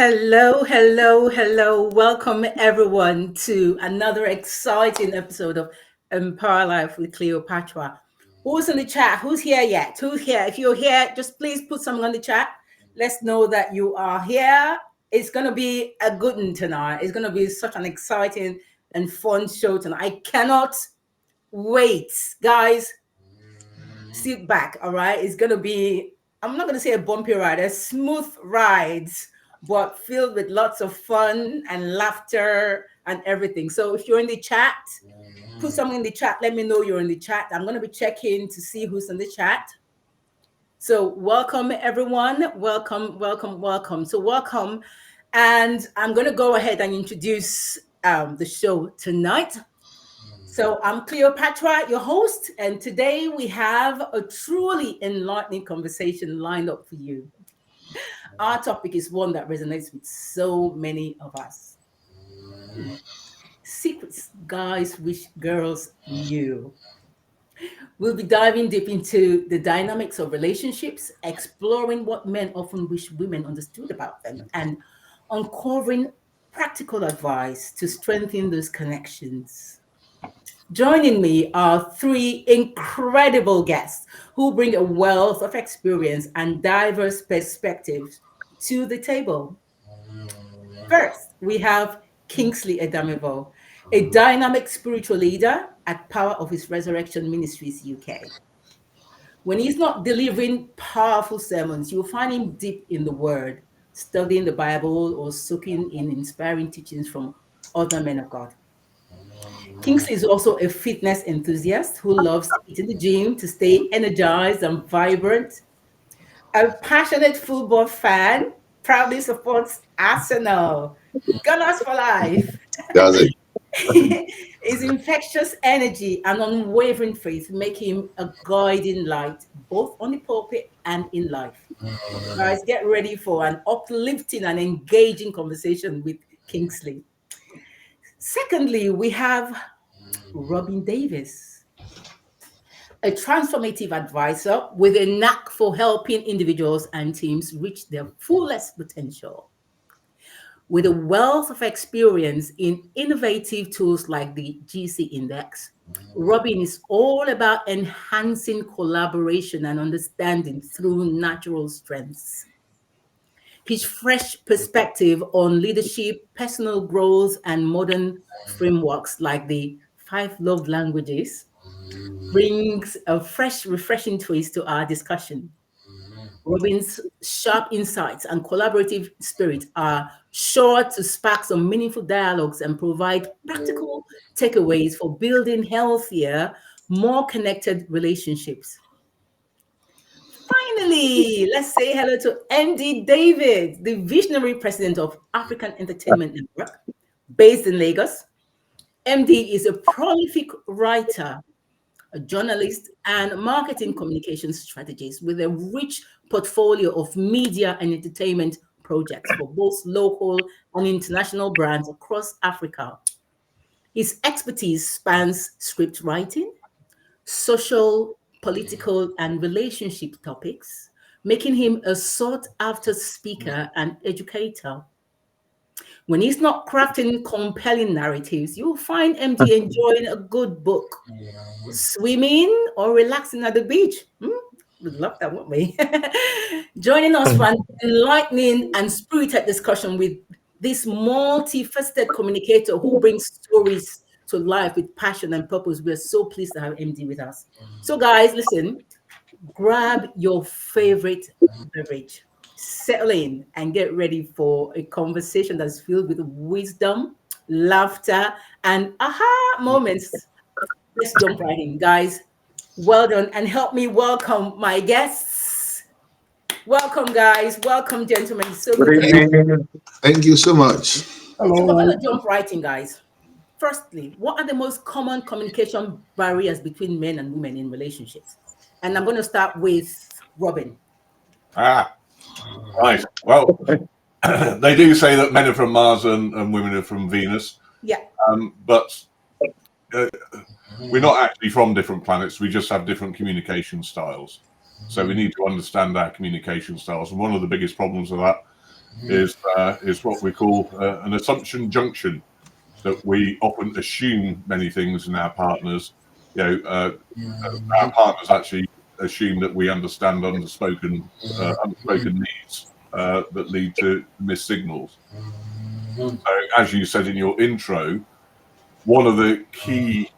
Hello, hello, hello. Welcome everyone to another exciting episode of Empower Life with Cleopatra. Who's in the chat? Who's here yet? Who's here? If you're here, just please put something on the chat. Let's know that you are here. It's going to be a good one tonight. It's going to be such an exciting and fun show tonight. I cannot wait. Guys, sit back, all right? It's going to be, I'm not going to say a bumpy ride, a smooth ride, but filled with lots of fun and laughter and everything. So if you're in the chat, put something in the chat. Let me know you're in the chat. I'm going to be checking to see who's in the chat. So welcome, everyone. Welcome, welcome, welcome. So welcome. And I'm going to go ahead and introduce the show tonight. So I'm Cleopatra, your host, and today we have a truly enlightening conversation lined up for you. Our topic is one that resonates with so many of us. Secrets guys wish girls knew. We'll be diving deep into the dynamics of relationships, exploring what men often wish women understood about them, and uncovering practical advice to strengthen those connections. Joining me are three incredible guests who bring a wealth of experience and diverse perspectives to the table. First, we have Kingsley Edamivo, a dynamic spiritual leader at Power of His Resurrection Ministries UK. When he's not delivering powerful sermons, you'll find him deep in the Word, studying the Bible or soaking in inspiring teachings from other men of God. Kingsley is also a fitness enthusiast who loves hitting the gym to stay energized and vibrant. A passionate football fan, proudly supports Arsenal. Gunners for life. Does it? His infectious energy and unwavering faith make him a guiding light, both on the pulpit and in life. Guys, get ready for an uplifting and engaging conversation with Kingsley. Secondly, we have Robin Davis, a transformative advisor with a knack for helping individuals and teams reach their fullest potential. With a wealth of experience in innovative tools like the GC Index, Robin is all about enhancing collaboration and understanding through natural strengths. His fresh perspective on leadership, personal growth, and modern frameworks like the five love languages brings a fresh, refreshing twist to our discussion. Robin's sharp insights and collaborative spirit are sure to spark some meaningful dialogues and provide practical takeaways for building healthier, more connected relationships. Finally, let's say hello to MD David, the visionary president of African Entertainment Network, based in Lagos. MD is a prolific writer, a journalist, and marketing communications strategist with a rich portfolio of media and entertainment projects for both local and international brands across Africa. His expertise spans script writing, social, political, and relationship topics, making him a sought after speaker and educator. When he's not crafting compelling narratives, you'll find MD enjoying a good book, swimming, or relaxing at the beach. We'd love that, wouldn't we? Joining us for an enlightening and spirited discussion with this multifaceted communicator who brings stories to life with passion and purpose. We're so pleased to have MD with us. So, guys, listen, grab your favorite beverage, settle in, and get ready for a conversation that's filled with wisdom, laughter, and aha moments. Let's jump right in, guys. Well done, and help me welcome my guests. Welcome, guys. Welcome, gentlemen. So good Good to have you. evening. Thank you so much. So we're Hello. going to jump right in, guys. Firstly, what are the most common communication barriers between men and women in relationships? And I'm going to start with Robin. Ah, right. Well, they do say that men are from Mars and women are from Venus, Yeah. but we're not actually from different planets. We just have different communication styles. So we need to understand our communication styles. And one of the biggest problems of that is what we call an assumption junction, that we often assume many things in our partners. Our partners actually assume that we understand unspoken needs that lead to missed signals. So, as you said in your intro, one of the key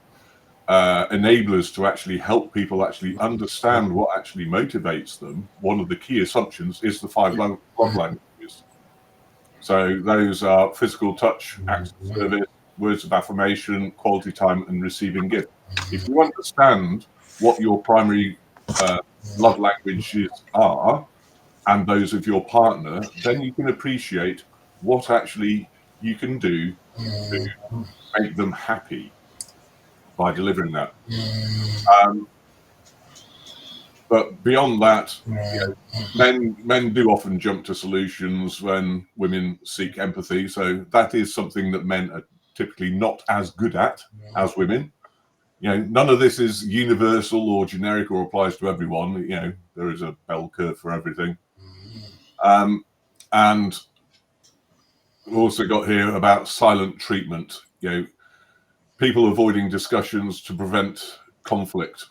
enablers to actually help people actually understand what actually motivates them, one of the key assumptions is the 5 love languages. So those are physical touch, acts of service, words of affirmation, quality time, and receiving gifts. If you understand what your primary love languages are and those of your partner, then you can appreciate what actually you can do to make them happy by delivering that. But beyond that, men do often jump to solutions when women seek empathy. So that is something that men are typically not as good at as women. None of this is universal or generic or applies to everyone. There is a bell curve for everything. And we've also got here about silent treatment. People avoiding discussions to prevent conflict.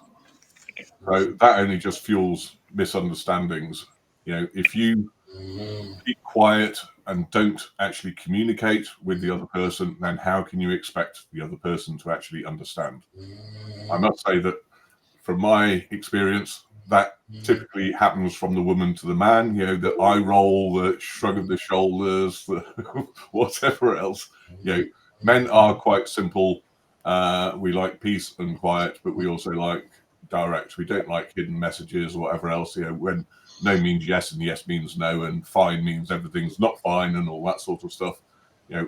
So that only just fuels misunderstandings. If you keep quiet and don't actually communicate with the other person, then how can you expect the other person to actually understand? I must say that from my experience, that typically happens from the woman to the man, the eye roll, the shrug of the shoulders, the whatever else. Men are quite simple. We like peace and quiet, but we also like direct. We don't like hidden messages or whatever else. When no means yes and yes means no, and fine means everything's not fine and all that sort of stuff.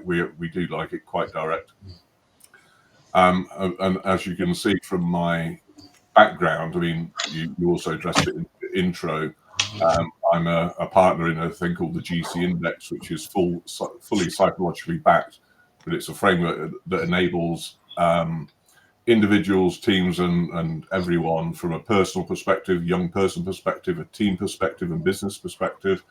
We do like it quite direct. And as you can see from my background, I mean, you also addressed it in the intro. I'm a partner in a thing called the GC Index, which is fully psychologically backed, but it's a framework that enables individuals, teams, and everyone from a personal perspective, young person perspective, a team perspective, and business perspective,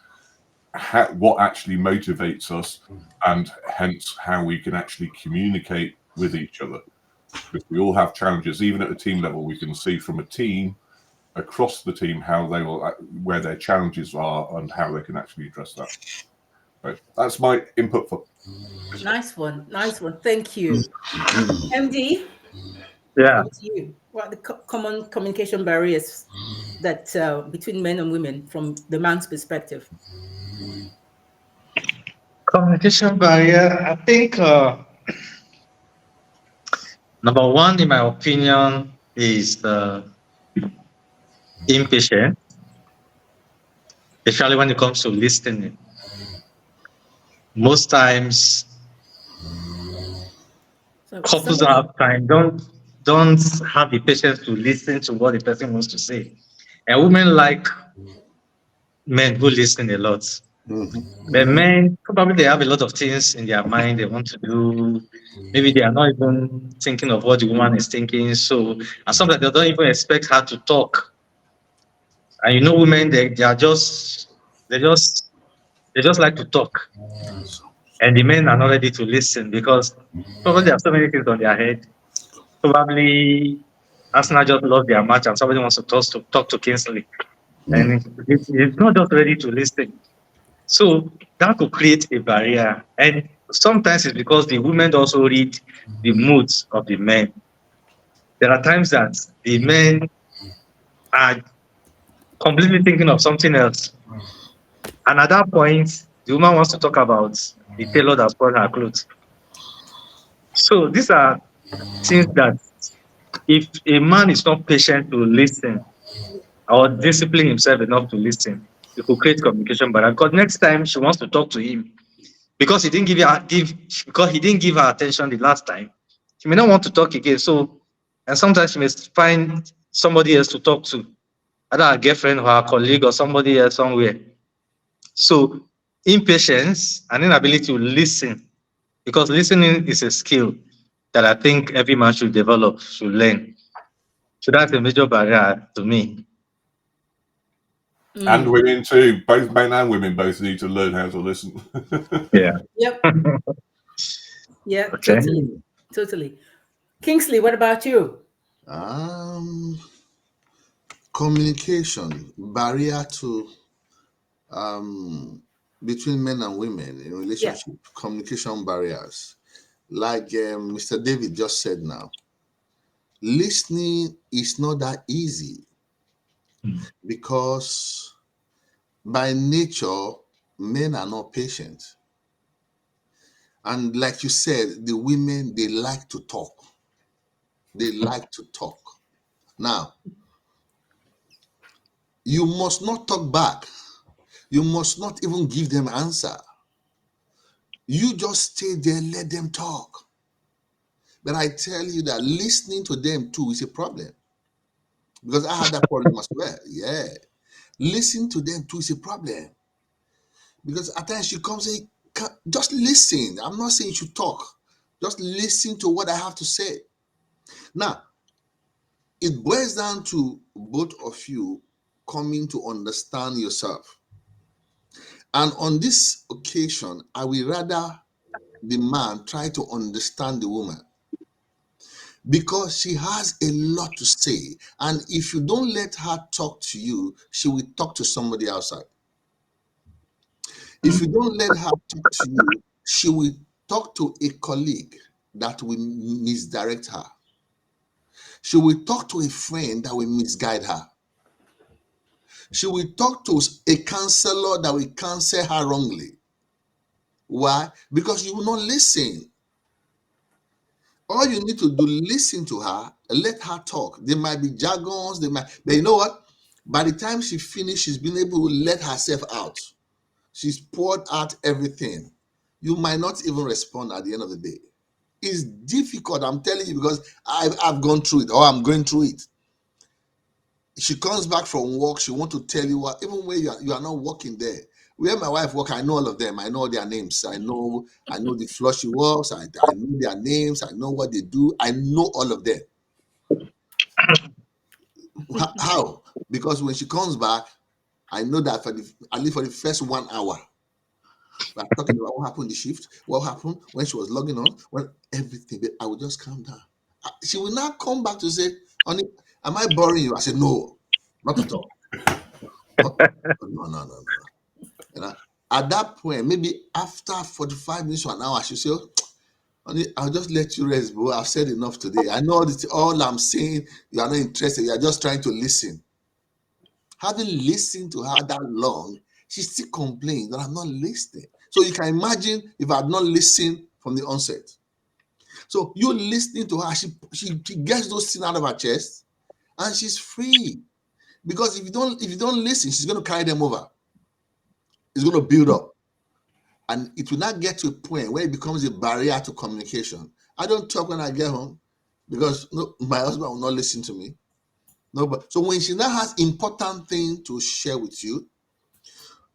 what actually motivates us, and hence how we can actually communicate with each other. Because we all have challenges, even at a team level. We can see from a team, across the team, where their challenges are and how they can actually address that. Right. That's my input for. Nice one. Thank you. MD, Yeah. over to you. What are the common communication barriers that between men and women from the man's perspective? Communication barrier, I think number one, in my opinion, is impatient, especially when it comes to listening. Most times, couples don't have time, don't have the patience to listen to what the person wants to say. And women like men who listen a lot. But men, probably they have a lot of things in their mind they want to do. Maybe they are not even thinking of what the woman is thinking. So, and sometimes they don't even expect her to talk. And women, they just like to talk. And the men are not ready to listen because probably there are so many things on their head. Probably Arsenal just lost their match and somebody wants to talk to Kingsley. And it's not just ready to listen. So that could create a barrier. And sometimes it's because the women also read the moods of the men. There are times that the men are completely thinking of something else. And at that point, the woman wants to talk about the tailor that spoiled her clothes. So these are things that if a man is not patient to listen or discipline himself enough to listen, it could create communication barrier. Because next time she wants to talk to him, because he didn't give her attention the last time, she may not want to talk again. So, and sometimes she may find somebody else to talk to, either her girlfriend or her colleague or somebody else somewhere. So, impatience and inability to listen, because listening is a skill that I think every man should develop, should learn. So that's a major barrier to me. And women too. Both men and women both need to learn how to listen. Yeah. Yep. Yeah, Okay. totally. Totally. Kingsley, what about you? Um, Communication barrier to between men and women in Yeah. relationship. Communication barriers, like Mr. David just said now. Listening is not that easy Mm. because by nature men are not patient, and like you said, the women, they like to talk. They like to talk. Now, you must not talk back. You must not even give them answer. You just stay there, let them talk. But I tell you that listening to them too is a problem, because I had that problem as well. Yeah. Listen to them too is a problem, because at times she comes and just listen. I'm not saying you should talk. Just listen to what I have to say. Now, it boils down to both of you coming to understand yourself. And on this occasion, I will rather the man try to understand the woman, because she has a lot to say. And if you don't let her talk to you, she will talk to somebody outside. If you don't let her talk to you, she will talk to a colleague that will misdirect her. She will talk to a friend that will misguide her. She will talk to a counselor that will counsel her wrongly. Why? Because you will not listen. All you need to do, listen to her, let her talk. There might be jargons, but you know what? By the time she finishes, she's been able to let herself out. She's poured out everything. You might not even respond at the end of the day. It's difficult, I'm telling you, because I've gone through it, or I'm going through it. She comes back from work, she wants to tell you what, even when you are not working there. Where my wife works, I know all of them. I know all their names. I know the floor she works. I know their names. I know what they do. I know all of them. How? Because when she comes back, I know that at least for the first 1 hour, we're talking about what happened in the shift, what happened when she was logging on, when everything. But I will just calm down. She will now come back to say, "Honey, am I boring you?" I said, "No, not at all. No, no, no, no, no." You know, at that point, maybe after 45 minutes to an hour, she say, "Oh, honey, I'll just let you rest, bro. I've said enough today. I know all I'm saying, you are not interested. You are just trying to listen." Having listened to her that long, she still complains that I'm not listening. So you can imagine if I had not listened from the onset. So you listening to her, she gets those things out of her chest, and she's free. Because if you don't listen, she's going to carry them over. It's going to build up, and it will not get to a point where it becomes a barrier to communication. I don't talk when I get home because no, my husband will not listen to me. No, but so when she now has important thing to share with you,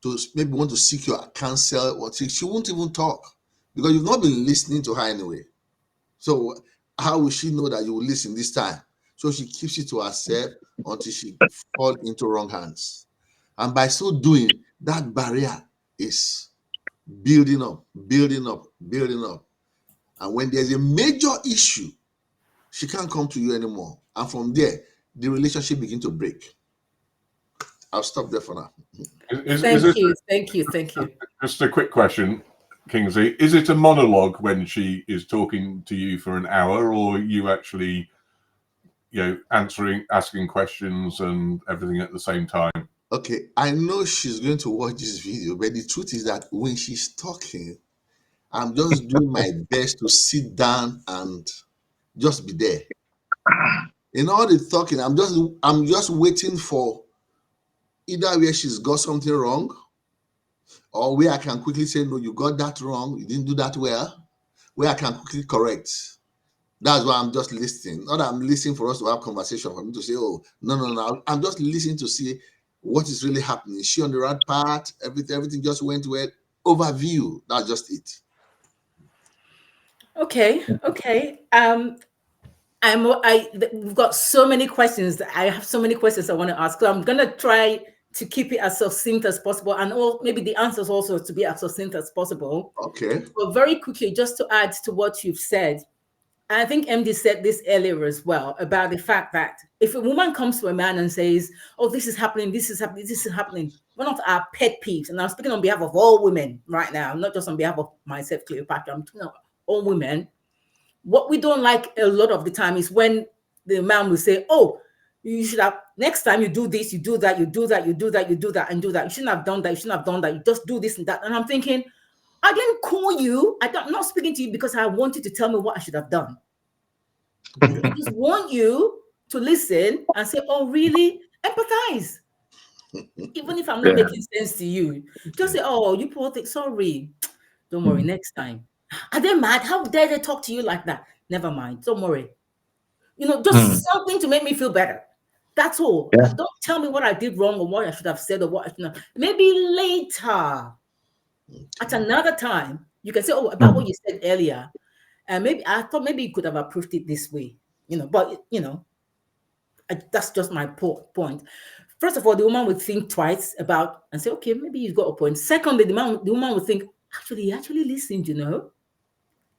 to maybe want to seek your counsel, or she won't even talk because you've not been listening to her anyway. So how will she know that you will listen this time? So she keeps it to herself until she fall into wrong hands. And by so doing, that barrier is building up, building up, building up. And when there's a major issue, she can't come to you anymore. And from there, the relationship begin to break. I'll stop there for now. Is Thank this you. Thank you. Thank you. just a quick question, Kingsley? Is it a monologue when she is talking to you for an hour, or are you actually, asking questions and everything at the same time? Okay, I know she's going to watch this video, but the truth is that when she's talking, I'm just doing my best to sit down and just be there. In all the talking, I'm just waiting for either where she's got something wrong, or where I can quickly say, "No, you got that wrong, you didn't do that well," where I can quickly correct. That's why I'm just listening. Not that I'm listening for us to have conversation, for me to say, "Oh, no, no, no." I'm just listening to see what is really happening. Is she on the right path? Everything just went well. Overview. That's just it. Okay. Okay. We've got so many questions. I have so many questions I want to ask. So I'm gonna try to keep it as succinct as possible, and all maybe the answers also to be as succinct as possible. Okay. But very quickly, just to add to what you've said, and I think MD said this earlier as well about the fact that if a woman comes to a man and says, "Oh, this is happening, this is happening, this is happening," one of our pet peeves, and I'm speaking on behalf of all women right now, not just on behalf of myself, Cleopatra, I'm talking about all women. What we don't like a lot of the time is when the man will say, "Oh, you should have next time you do this, you do that, you do that, you do that, you do that, and do that. You shouldn't have done that, you shouldn't have done that, you just do this and that." And I'm thinking, I didn't call you. I'm not speaking to you because I want you to tell me what I should have done. I just want you to listen and say, "Oh, really?" Empathize. Even if I'm not Yeah. making sense to you, just say, "Oh, you poor thing, sorry. Don't worry, next time." Are they mad? How dare they talk to you like that? Never mind. Don't worry. Just something to make me feel better. That's all. Yeah. And don't tell me what I did wrong or what I should have said or what I shouldn't have. Maybe later, at another time, you can say, "Oh, about what you said earlier. And maybe I thought maybe you could have approached it this way." But that's just my point. First of all, the woman would think twice about and say, "Okay, maybe you've got a point." Secondly, the woman would think, "Actually, he actually listened,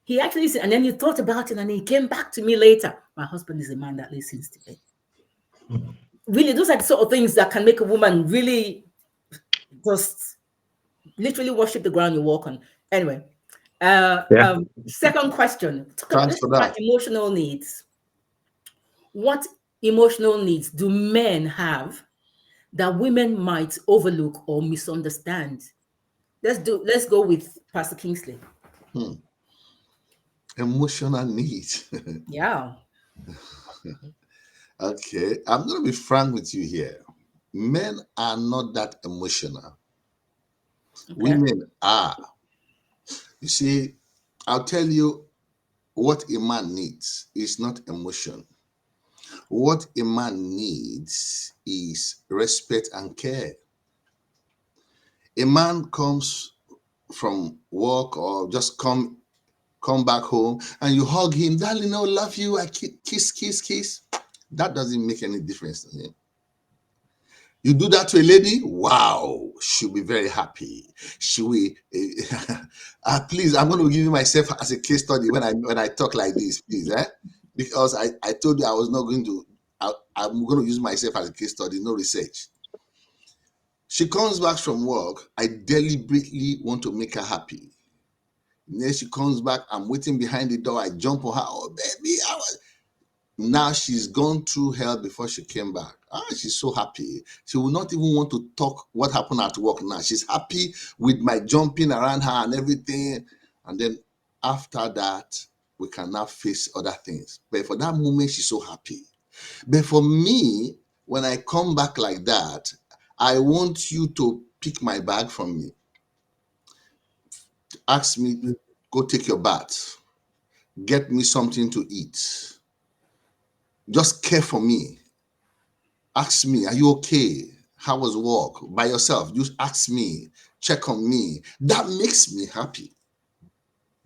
He actually listened, and then he thought about it, and he came back to me later. My husband is a man that listens to me." Really, those are the sort of things that can make a woman really just literally worship the ground you walk on. Anyway, Yeah. second question. Thanks Let's for talk about that. emotional needs. What emotional needs do men have that women might overlook or misunderstand? Let's go with Pastor Kingsley. Emotional needs. Yeah. Okay, I'm going to be frank with you here. Men are not that emotional. Okay. Women are. You see, I'll tell you what a man needs is not emotion. What a man needs is respect and care. A man comes from work or just come back home and you hug him, "Darling, I love you, I kiss, kiss, kiss." That doesn't make any difference to him. You do that to a lady, wow, she'll be very happy. She will. Please, I'm going to give you myself as a case study when I talk like this, please, because I told you I was not going to. I'm going to use myself as a case study, no research. She comes back from work. I deliberately want to make her happy. And then she comes back. I'm waiting behind the door. I jump on her. "Oh, baby, now she's gone through hell before she came back. She's so happy. She will not even want to talk what happened at work now. She's happy with my jumping around her and everything. And then after that, we can now face other things. But for that moment, she's so happy. But for me, when I come back like that, I want you to pick my bag from me. Ask me, go take your bath. Get me something to eat. Just care for me. Ask me, "Are you okay? How was work?" By yourself, just ask me, check on me. That makes me happy.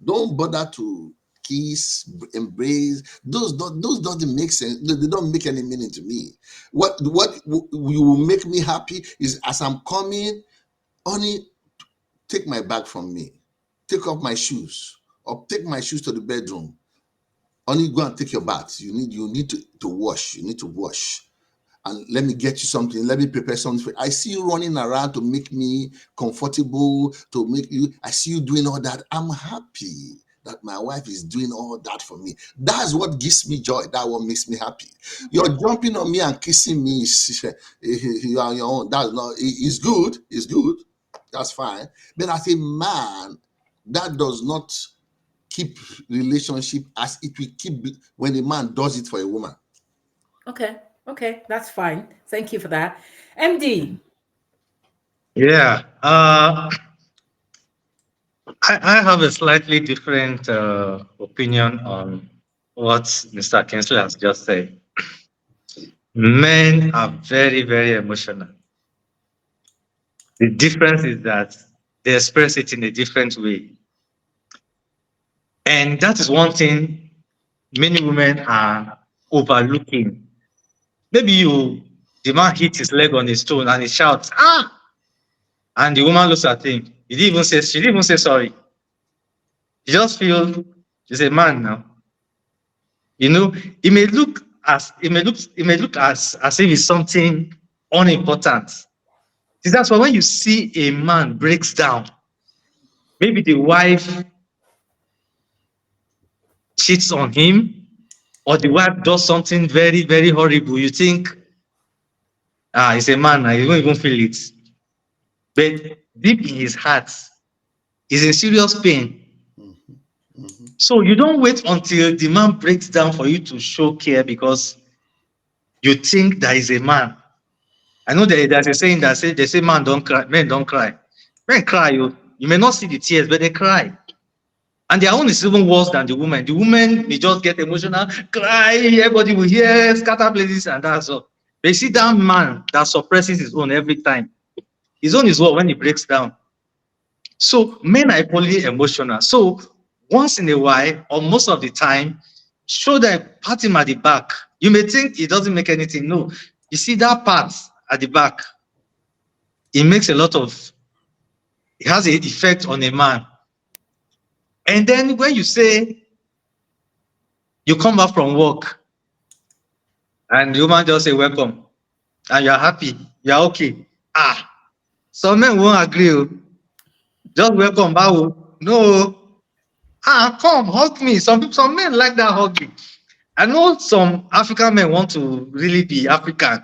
Don't bother to kiss, embrace. Those doesn't make sense. They don't make any meaning to me. What will make me happy is as I'm coming, honey, take my bag from me. Take off my shoes or take my shoes to the bedroom. Honey, go and take your bath. You need to wash. You need to wash. And let me get you something. Let me prepare something. I see you running around to make me comfortable, to make you, I see you doing all that. I'm happy that my wife is doing all that for me. That's what gives me joy. That's what makes me happy. You're jumping on me and kissing me. You are on your own. That's not, it's good. It's good. That's fine. But as a man, that does not keep relationship as it will keep when a man does it for a woman. Okay, that's fine. Thank you for that. MD. Yeah. I have a slightly different opinion on what Mr. Kinsley has just said. Men are very, very emotional. The difference is that they express it in a different way. And that is one thing many women are overlooking. Maybe you The man hit his leg on his stone and he shouts, "Ah!" And the woman looks at him. She didn't even say sorry. You just feel he's a man now. You know, it may look as if it's something unimportant. See, that's why when you see a man breaks down, maybe the wife cheats on him, or the wife does something very, very horrible, you think, he's a man, I don't even feel it. But deep in his heart, he's in serious pain. So you don't wait until the man breaks down for you to show care because you think that he's a man. I know there's a saying that they say men don't cry. Men cry. You may not see the tears, but they cry. And their own is even worse than the woman. The woman may just get emotional, cry, everybody will hear, scatter places, and that's all. But you see that man that suppresses his own every time. His own is what when he breaks down. So men are equally emotional. So once in a while, or most of the time, show them, pat him at the back. You may think it doesn't make anything. No. You see that part at the back, it makes it has an effect on a man. And then when you say you come back from work and the woman just say welcome and you're happy, you're okay. Some men won't agree. Just welcome, Bawo. No. Come, hug me. Some men like that hugging. I know some African men want to really be African.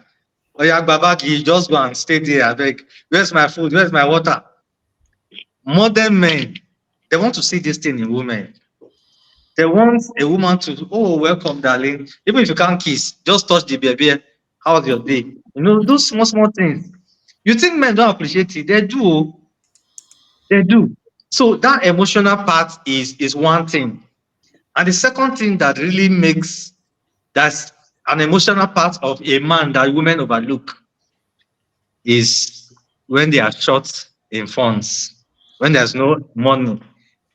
Oh yeah, Babaki, just go and stay there. I beg. Where's my food? Where's my water? Modern men, they want to see this thing in women. They want a woman to, oh, welcome, darling. Even if you can't kiss, just touch the baby. How's your day? You know, those small things. You think men don't appreciate it? They do. They do. So that emotional part is one thing. And the second thing that really makes that's an emotional part of a man that women overlook is when they are short in funds, when there's no money,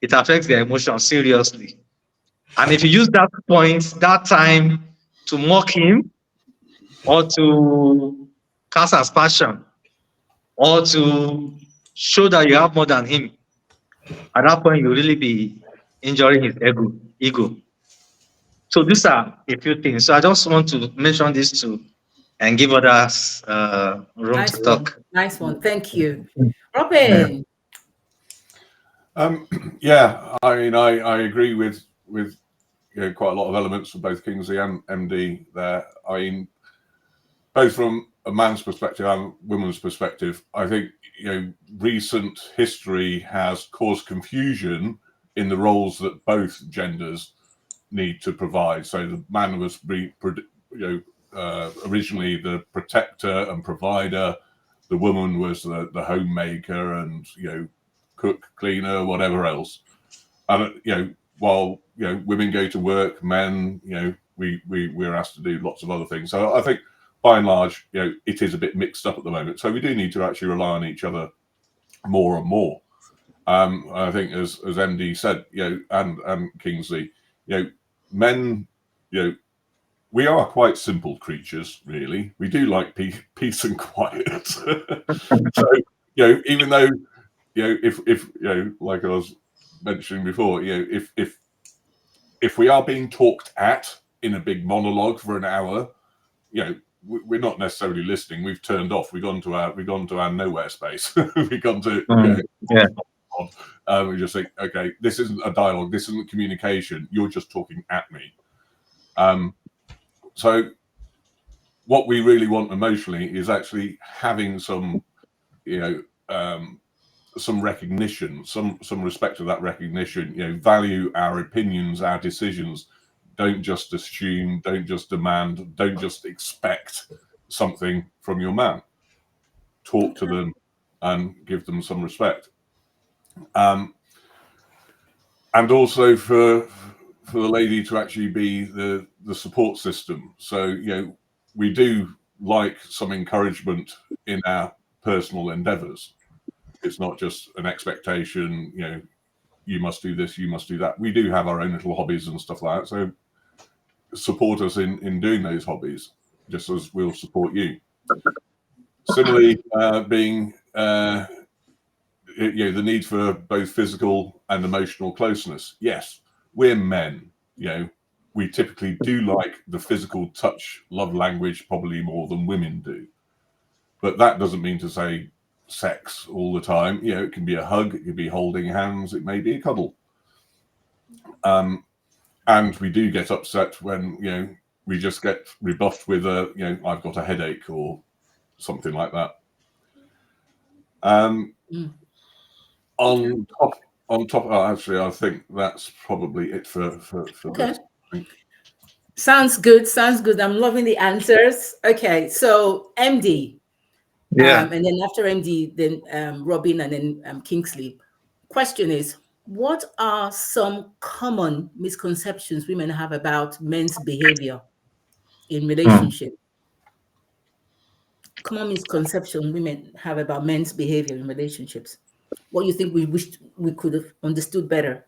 it affects their emotions seriously. And if you use that point, that time to mock him or to cast aspersion or to show that you have more than him, at that point you really be injuring his ego. So these are a few things. So I just want to mention these two and give others room Nice to one. talk. Nice one. Thank you. Robin. Yeah, I mean, I agree with quite a lot of elements from both Kingsley and MD there. I mean, both from a man's perspective and women's perspective, I think recent history has caused confusion in the roles that both genders need to provide. So the man was originally the protector and provider. The woman was the homemaker and cook, cleaner, whatever else. And while women go to work, men we're asked to do lots of other things. So I think by and large it is a bit mixed up at the moment. So we do need to actually rely on each other more and more. I think as MD said, and Kingsley, men, we are quite simple creatures, really. We do like peace and quiet. So even though if like I was mentioning before, if we are being talked at in a big monologue for an hour, we're not necessarily listening. We've turned off. We've gone to our nowhere space. We've gone to we just think, okay, this isn't a dialogue. This isn't communication. You're just talking at me. So what we really want emotionally is actually having some recognition, some respect to that recognition. Value our opinions, our decisions. Don't just assume. Don't just demand. Don't just expect something from your man. Talk to them and give them some respect. And also for the lady to actually be the support system. So we do like some encouragement in our personal endeavors. It's not just an expectation, you must do this, you must do that. We do have our own little hobbies and stuff like that. So support us in doing those hobbies, just as we'll support you. Similarly, being the need for both physical and emotional closeness. Yes, we're men. We typically do like the physical touch love language probably more than women do. But that doesn't mean to say sex all the time. It can be a hug, it can be holding hands, it may be a cuddle. And we do get upset when, we just get rebuffed with I've got a headache or something like that. On top, actually, I think that's probably it for this. Sounds good. Sounds good. I'm loving the answers. Okay, so MD. Yeah. And then after MD, then Robin, and then Kingsley. Question is, what are some common misconceptions women have about men's behavior in relationship? Common misconception women have about men's behavior in relationships. What you think we wished we could have understood better?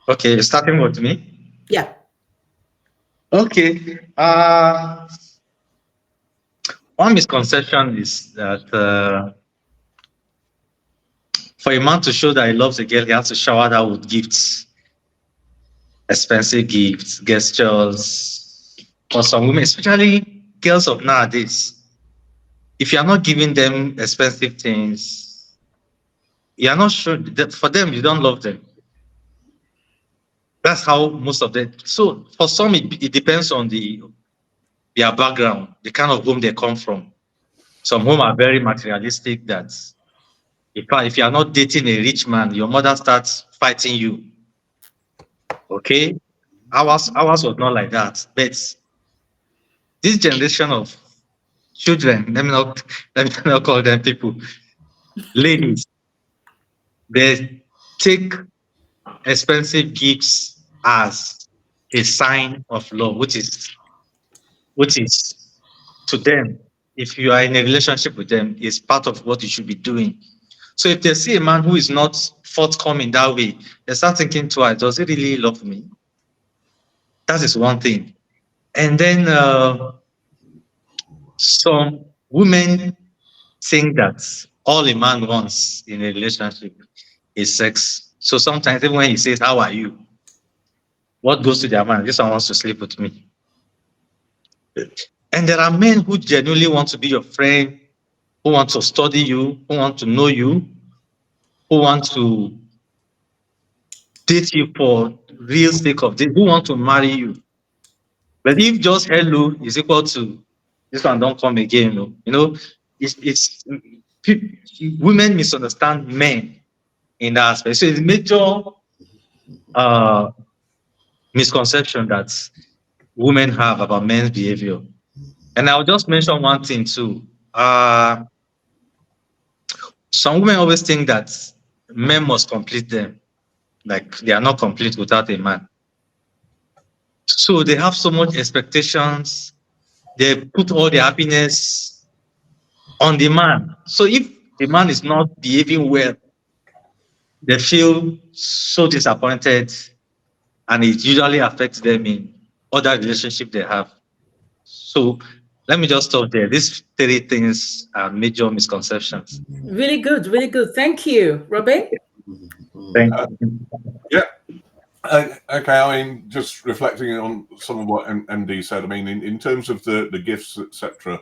Okay, starting with me. Yeah. Okay. One misconception is that for a man to show that he loves a girl, he has to shower her with gifts, expensive gifts, gestures. For some women, especially girls of nowadays, if you are not giving them expensive things, you are not sure that for them you don't love them. That's how most of them. So for some, it depends on their background, the kind of home they come from. Some home are very materialistic. That if you are not dating a rich man, your mother starts fighting you. Okay, ours was not like that. But this generation of children, let me not call them people, ladies, they take expensive gifts as a sign of love, which is to them, if you are in a relationship with them, is part of what you should be doing. So if they see a man who is not forthcoming that way, they start thinking twice, does he really love me? That is one thing. And then some women think that all a man wants in a relationship is sex. So sometimes even when he says, how are you? What goes to their mind? This one wants to sleep with me. And there are men who genuinely want to be your friend, who want to study you, who want to know you, who want to date you for real sake of this, who want to marry you. But if just hello is equal to this one, don't come again, it's women misunderstand men in that aspect. So it's a major misconception that women have about men's behavior. And I'll just mention one thing too. Some women always think that men must complete them, like they are not complete without a man. So they have so much expectations. They put all their happiness on the man. So if the man is not behaving well, they feel so disappointed, and it usually affects them in other relationships they have. So let me just stop there. These three things are major misconceptions. Really good, really good. Thank you, Robin. Thank you. Yeah. Okay. I mean, just reflecting on some of what MD said. I mean, in terms of the gifts, etc.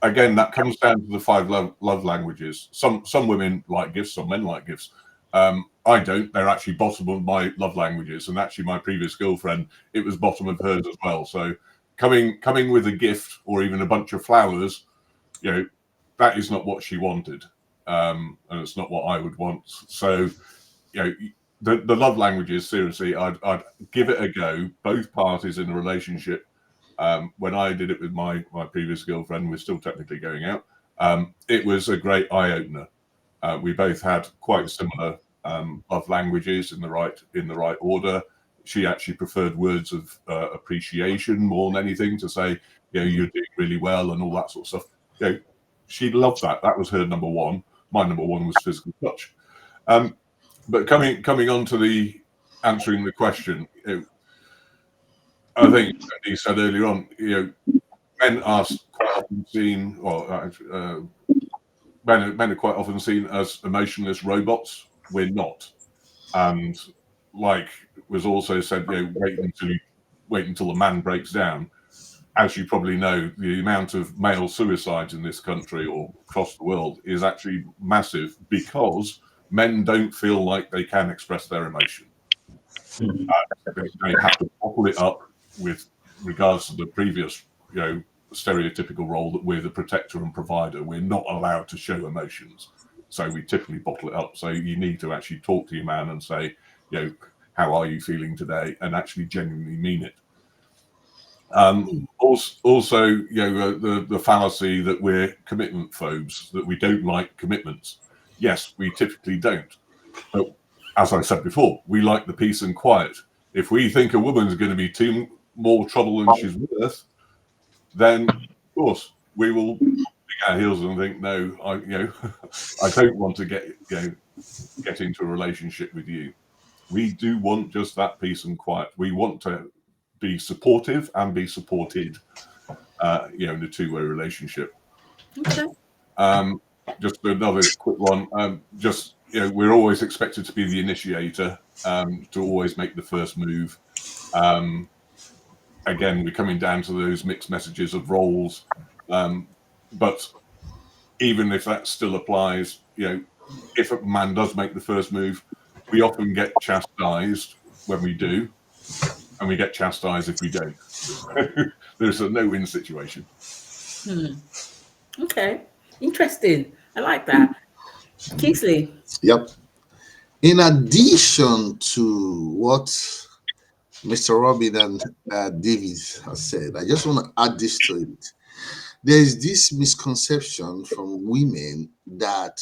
Again, that comes down to the 5 love languages. Some women like gifts, some men like gifts. I don't. They're actually bottom of my love languages, and actually my previous girlfriend, it was bottom of hers as well. So coming with a gift or even a bunch of flowers, that is not what she wanted, and it's not what I would want. So, the love languages, seriously, I'd give it a go. Both parties in a relationship. When I did it with my previous girlfriend, we're still technically going out. It was a great eye opener. We both had quite similar love languages in the right order. She actually preferred words of appreciation more than anything, to say, you're doing really well and all that sort of stuff. She loved that. That was her number one. My number one was physical touch. But coming on to the answering the question, I think he said earlier on, men are quite often seen, men are quite often seen as emotionless robots. We're not, and like was also said, wait until a man breaks down. As you probably know, the amount of male suicides in this country or across the world is actually massive because men don't feel like they can express their emotion. They have to bottle it up with regards to the previous, stereotypical role that we're the protector and provider. We're not allowed to show emotions. So we typically bottle it up. So you need to actually talk to your man and say, how are you feeling today? And actually genuinely mean it. Also, the fallacy that we're commitment phobes, that we don't like commitments. Yes, we typically don't. But as I said before, we like the peace and quiet. If we think a woman's going to be too more trouble than she's worth, then of course we will dig our heels and think, no, I don't want to get into a relationship with you. We do want just that peace and quiet. We want to be supportive and be supported, in a two-way relationship. Okay. Just another quick one. We're always expected to be the initiator, to always make the first move. Again, we're coming down to those mixed messages of roles. But even if that still applies, if a man does make the first move, we often get chastised when we do, and we get chastised if we don't. There's a no-win situation. Okay. Interesting. I like that. Kingsley. Yep. In addition to what Mr. Robin and David has said, I just want to add this to it. There is this misconception from women that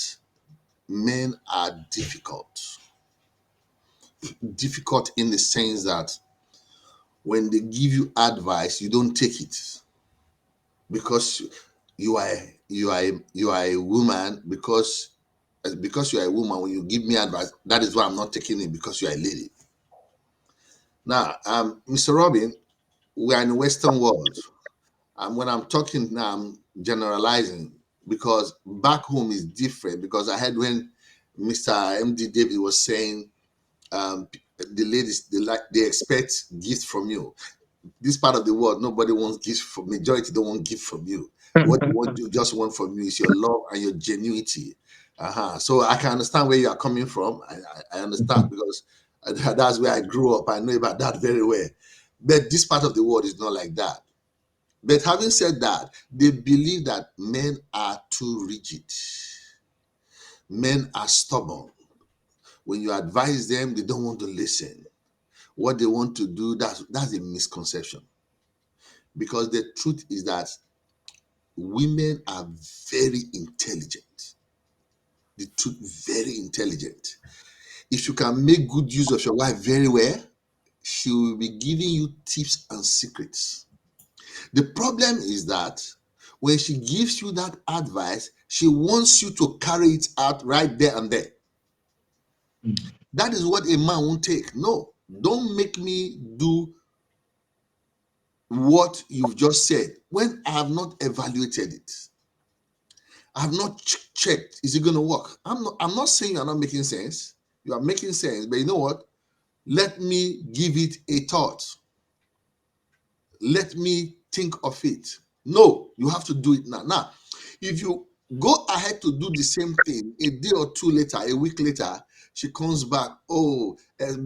men are difficult. Difficult in the sense that when they give you advice, you don't take it because you are a woman. Because you are a woman, when you give me advice, that is why I'm not taking it, because you are a lady. Now, Mr. Robin, we are in the Western world. When I'm talking now, I'm generalizing because back home is different. Because I heard when Mr. MD David was saying, the ladies, they expect gifts from you. This part of the world, nobody wants gifts from, majority don't want gifts from you. What you just want from you is your love and your genuinity. So I can understand where you are coming from. I understand, because that's where I grew up. I know about that very well. But this part of the world is not like that. But having said that, they believe that men are too rigid. Men are stubborn. When you advise them, they don't want to listen. What they want to do, that's a misconception. Because the truth is that women are very intelligent. The truth, very intelligent. If you can make good use of your wife very well, she will be giving you tips and secrets. The problem is that when she gives you that advice, she wants you to carry it out right there and there. That is what a man won't take. No, don't make me do what you've just said when I have not evaluated it. I have not checked. Is it going to work? I'm not saying you're not making sense. You are making sense, but you know what? Let me give it a thought. Let me think of it. No, you have to do it now. Now, if you go ahead to do the same thing a day or two later, a week later, she comes back. Oh,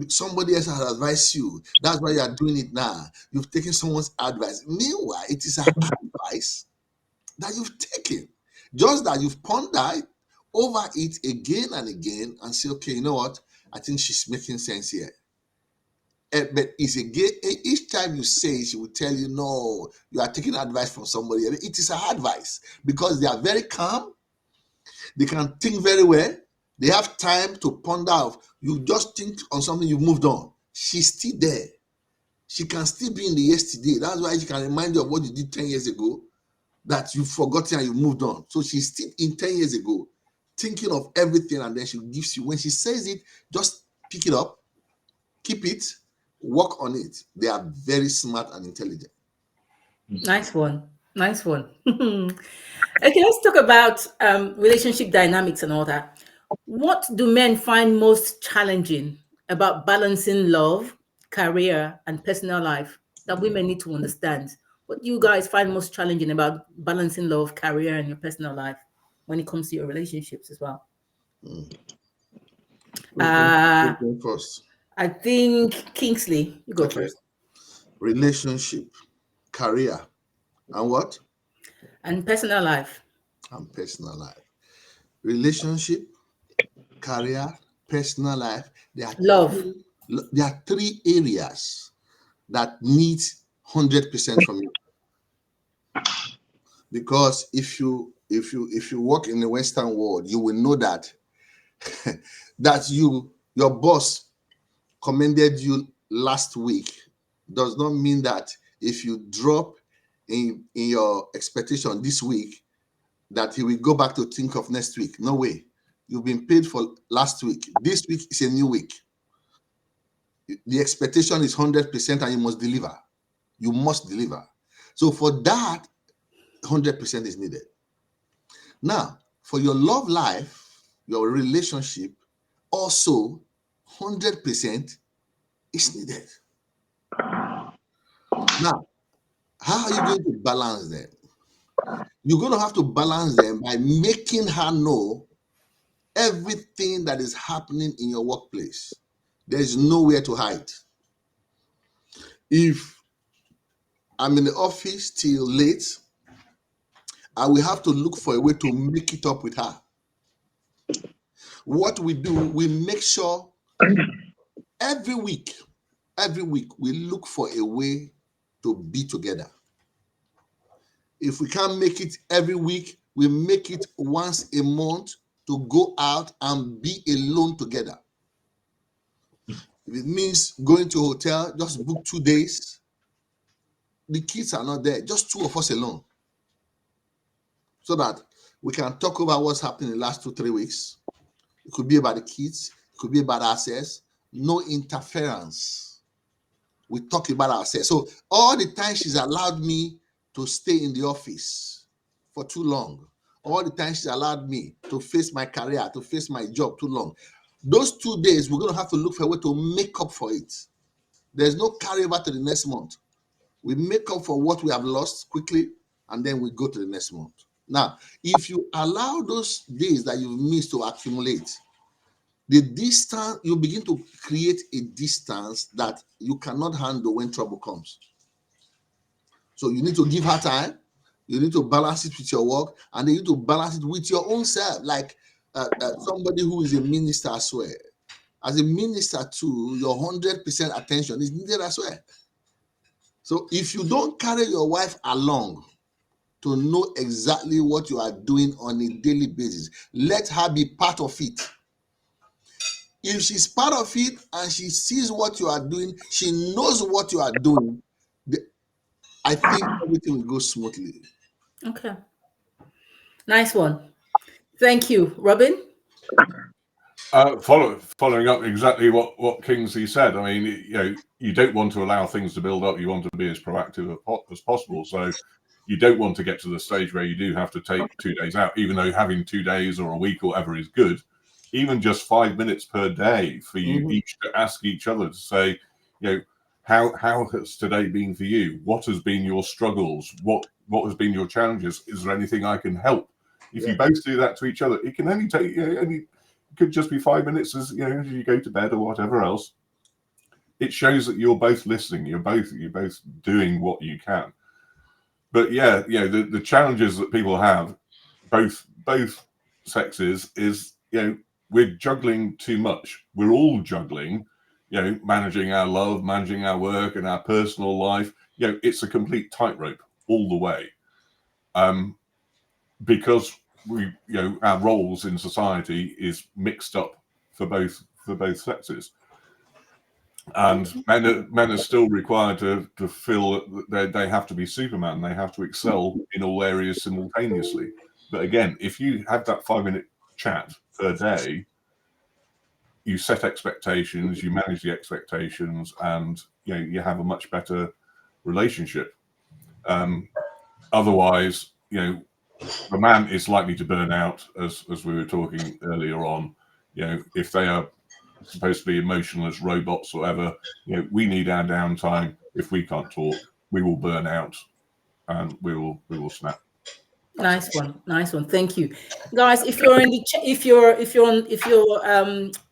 somebody else has advised you. That's why you are doing it now. You've taken someone's advice. Meanwhile, it is an advice that you've taken. Just that you've pondered over it again and again and say, okay, you know what? I think she's making sense here. But it's again, each time you say, she will tell you, no, you are taking advice from somebody. It is her advice because they are very calm. They can think very well. They have time to ponder. You just think on something, you've moved on. She's still there. She can still be in the yesterday. That's why she can remind you of what you did 10 years ago, that you've forgotten and you moved on. So she's still in 10 years ago, thinking of everything, and then she gives you, when she says it, just pick it up, keep it, work on it. They are very smart and intelligent. Nice one. Nice one. Okay, let's talk about relationship dynamics and all that. What do men find most challenging about balancing love, career, and personal life that women need to understand? What do you guys find most challenging about balancing love, career, and your personal life when it comes to your relationships as well? Mm. Uh, Who's going first? I think Kingsley, you go Okay. first. Relationship, career, and what? And personal life. And personal life. Relationship, career, personal life. Love. There are three areas that need 100% from you. Because if you work in the Western world, you will know that that your boss commended you last week does not mean that if you drop in your expectation this week that he will go back to think of next week. No way. You've been paid for last week. This week is a new week. The expectation is 100% and you must deliver. You must deliver. So for that, 100% is needed. Now, for your love life, your relationship, also 100% is needed. Now, how are you going to balance them? You're going to have to balance them by making her know everything that is happening in your workplace. There's nowhere to hide. If I'm in the office till late, I will have to look for a way to make it up with her. What we do, we make sure every week, we look for a way to be together. If we can't make it every week, we make it once a month to go out and be alone together. If it means going to a hotel, just book 2 days. The kids are not there, just two of us alone. So that we can talk about what's happened in the last 2-3 weeks. It could be about the kids, it could be about ourselves. No interference. We talk about ourselves. So all the time she's allowed me to stay in the office for too long, all the time she's allowed me to face my career, to face my job too long, those 2 days we're going to have to look for a way to make up for it. There's no carryover to the next month. We make up for what we have lost quickly, and then we go to the next month. Now, if you allow those days that you've missed to accumulate, the distance, you begin to create a distance that you cannot handle when trouble comes. So you need to give her time. You need to balance it with your work, and then you need to balance it with your own self. Like somebody who is a minister as well. As a minister too, your 100% attention is needed as well. So if you don't carry your wife along to know exactly what you are doing on a daily basis, let her be part of it. If she's part of it and she sees what you are doing, she knows what you are doing, I think everything will go smoothly. Okay. Nice one. Thank you. Robin? Following up exactly what Kingsley said. I mean, you don't want to allow things to build up. You want to be as proactive as possible. So you don't want to get to the stage where you do have to take 2 days out, even though having 2 days or a week or whatever is good. Even just 5 minutes per day for you each to ask each other to say, how has today been for you? What has been your struggles? What has been your challenges? Is there anything I can help? If you both do that to each other, it can only take it could just be 5 minutes as you go to bed or whatever else. It shows that you're both listening. You're both doing what you can. But the challenges that people have, both sexes, is we're juggling too much. We're all juggling, managing our love, managing our work, and our personal life. It's a complete tightrope all the way, because our roles in society is mixed up for both sexes. And men are still required to feel that they have to be Superman. They have to excel in all areas simultaneously. But again, if you have that 5-minute chat per day, you set expectations, you manage the expectations, and you have a much better relationship. otherwise, the man is likely to burn out, as we were talking earlier on. If they are supposed to be emotionless robots or whatever, we need our downtime. If we can't talk, we will burn out and we will snap. Nice one, nice one. Thank you, guys. If you're in the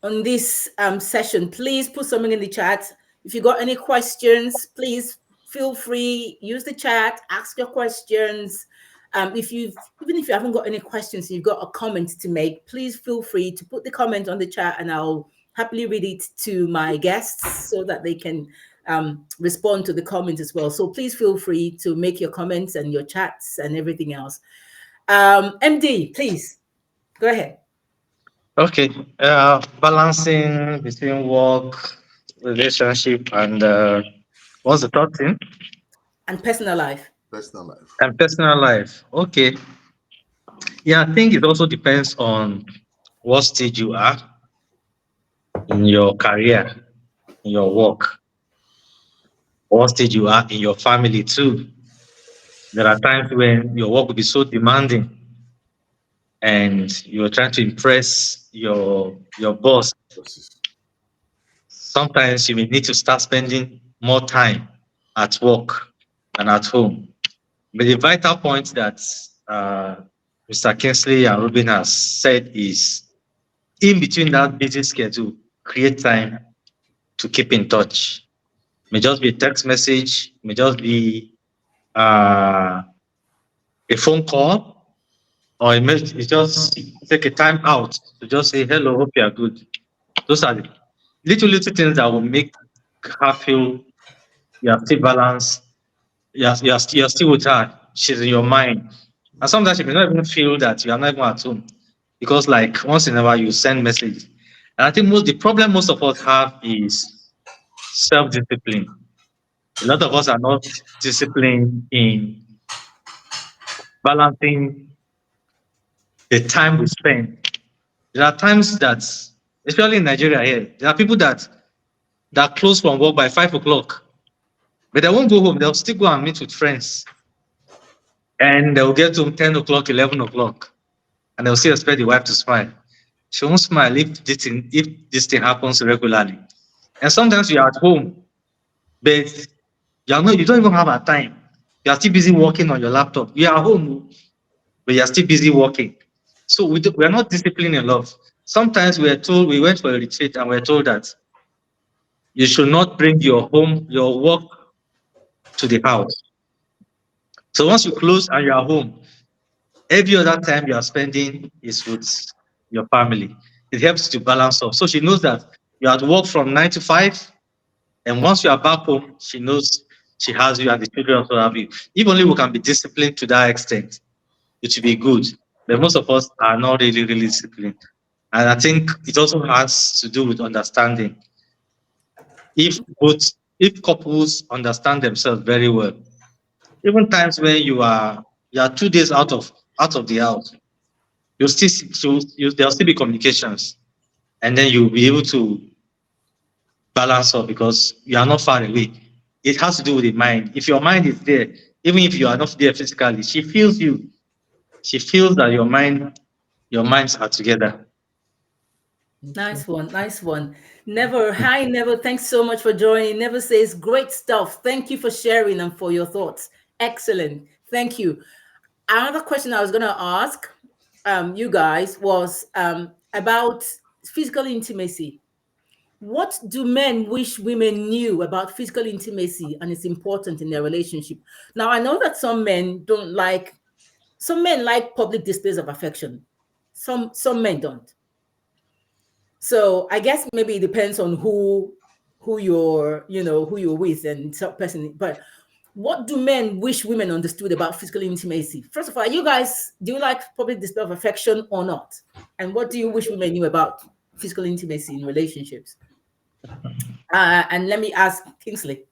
on this session, please put something in the chat. If you got any questions, please feel free, use the chat, ask your questions. Even if you haven't got any questions, you've got a comment to make, please feel free to put the comment on the chat, and I'll happily read it to my guests so that they can respond to the comments as well. So please feel free to make your comments and your chats and everything else. MD, please go ahead. Okay. Balancing between work, relationship, and what's the third thing? And personal life. Personal life. And personal life. Okay. Yeah, I think it also depends on what stage you are in your career, in your work, what stage you are in your family too. There are times when your work will be so demanding and you're trying to impress your boss. Sometimes you may need to start spending more time at work and at home. But the vital point that Mr. Kingsley and Ruben has said is, in between that busy schedule, create time to keep in touch. May just be a text message, may just be a phone call, or it may just take a time out to just say, hello, hope you are good. Those are the little things that will make her feel you are still balanced, you're still with her, she's in your mind. And sometimes you may not even feel that you are not even at home. Because like once in a while you send message. And I think the problem most of us have is self-discipline. A lot of us are not disciplined in balancing the time we spend. There are times that, especially in Nigeria here, there are people that close from work by 5 o'clock, but they won't go home. They'll still go and meet with friends. And they'll get home 10 o'clock, 11 o'clock, and they'll still expect the wife to smile. She won't smile if this thing happens regularly. And sometimes you're at home, but you don't even have a time. You are still busy working on your laptop. You are home, but you are still busy working. So we are not disciplined enough. Sometimes we went for a retreat and we're told that you should not bring your work to the house. So once you close and you are home, every other time you are spending is with your family. It helps to balance off. So she knows that you're at work from 9 to 5, and once you are back home, she knows she has you and the children also have you. If only we can be disciplined to that extent, it will be good. But most of us are not really, really disciplined. And I think it also has to do with understanding. If couples understand themselves very well, even times when you are 2 days out of the house, there'll still be communications, and then you'll be able to balance up because you are not far away. It has to do with the mind. If your mind is there, even if you are not there physically, she feels you. She feels that your minds are together. Nice one, nice one. Never, hi, Never. Thanks so much for joining. Never says great stuff. Thank you for sharing and for your thoughts. Excellent. Thank you. Another question I was going to ask you guys was about physical intimacy. What do men wish women knew about physical intimacy and its importance in their relationship? Now, I know that some men like public displays of affection. Some men don't. So I guess maybe it depends on who you're with and some person. But what do men wish women understood about physical intimacy? First of all, do you like public display of affection or not? And what do you wish women knew about physical intimacy in relationships? And let me ask Kingsley.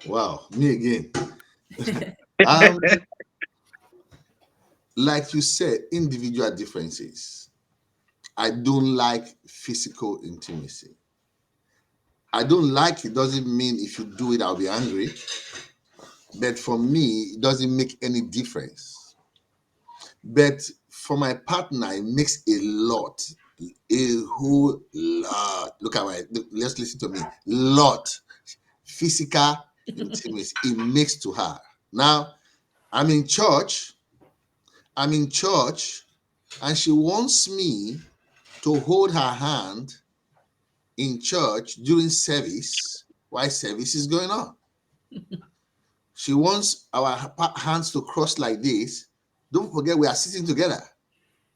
Wow, me again. Like you said, individual differences. I don't like physical intimacy. I don't like it doesn't mean if you do it, I'll be angry. But for me, it doesn't make any difference. But for my partner, it makes a lot. A whole lot. Look at my, let's listen to me. Lot. Physical intimacy. It makes to her. Now, I'm in church, and she wants me to hold her hand in church during service while service is going on. She wants our hands to cross like this. Don't forget, we are sitting together.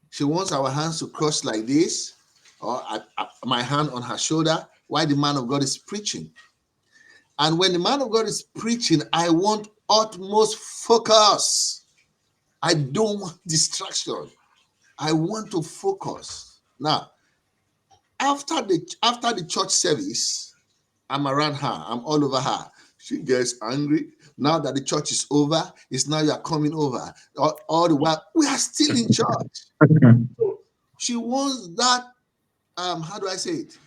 She wants our hands to cross like this, or my hand on her shoulder while the man of God is preaching. And when the man of God is preaching, I want utmost focus. I don't want distraction. I want to focus. Now, after the church service, I'm around her. I'm all over her. She gets angry. Now that the church is over, it's now you're coming over. All the while, we are still in church. She wants that, how do I say it?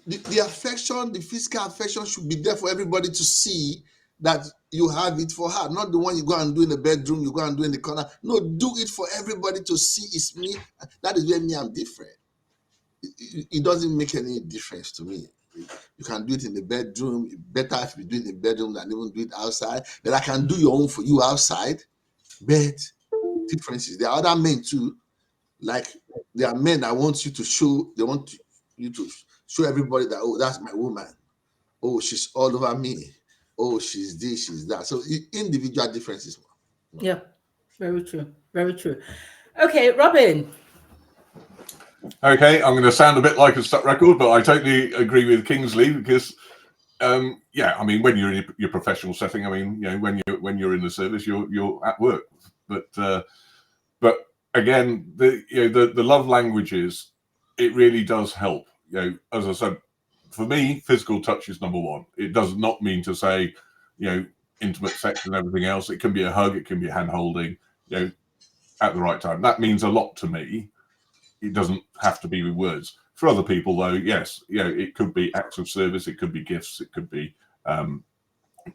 The affection, the physical affection should be there for everybody to see that you have it for her. Not the one you go and do in the bedroom, you go and do in the corner. No, do it for everybody to see it's me. That is where me, I'm different. It doesn't make any difference to me. You can do it in the bedroom. Better if you do it in the bedroom than even do it outside. But I can do your own for you outside. But differences. There are other men too. Like there are men that want you to show. They want you to show everybody that, oh, that's my woman. Oh, she's all over me. Oh, she's this, she's that. So individual differences. Yeah, very true. Very true. Okay, Robin. Okay, I'm going to sound a bit like a stuck record, but I totally agree with Kingsley because, yeah, I mean, when you're in your professional setting, I mean, you know, when you're in the service, you're at work, but again, the love languages, it really does help. You know, as I said, for me, physical touch is number one. It does not mean to say, you know, intimate sex and everything else. It can be a hug, it can be hand holding, you know, at the right time. That means a lot to me. It doesn't have to be with words. For other people, though, yes, you know, it could be acts of service, it could be gifts, it could be, you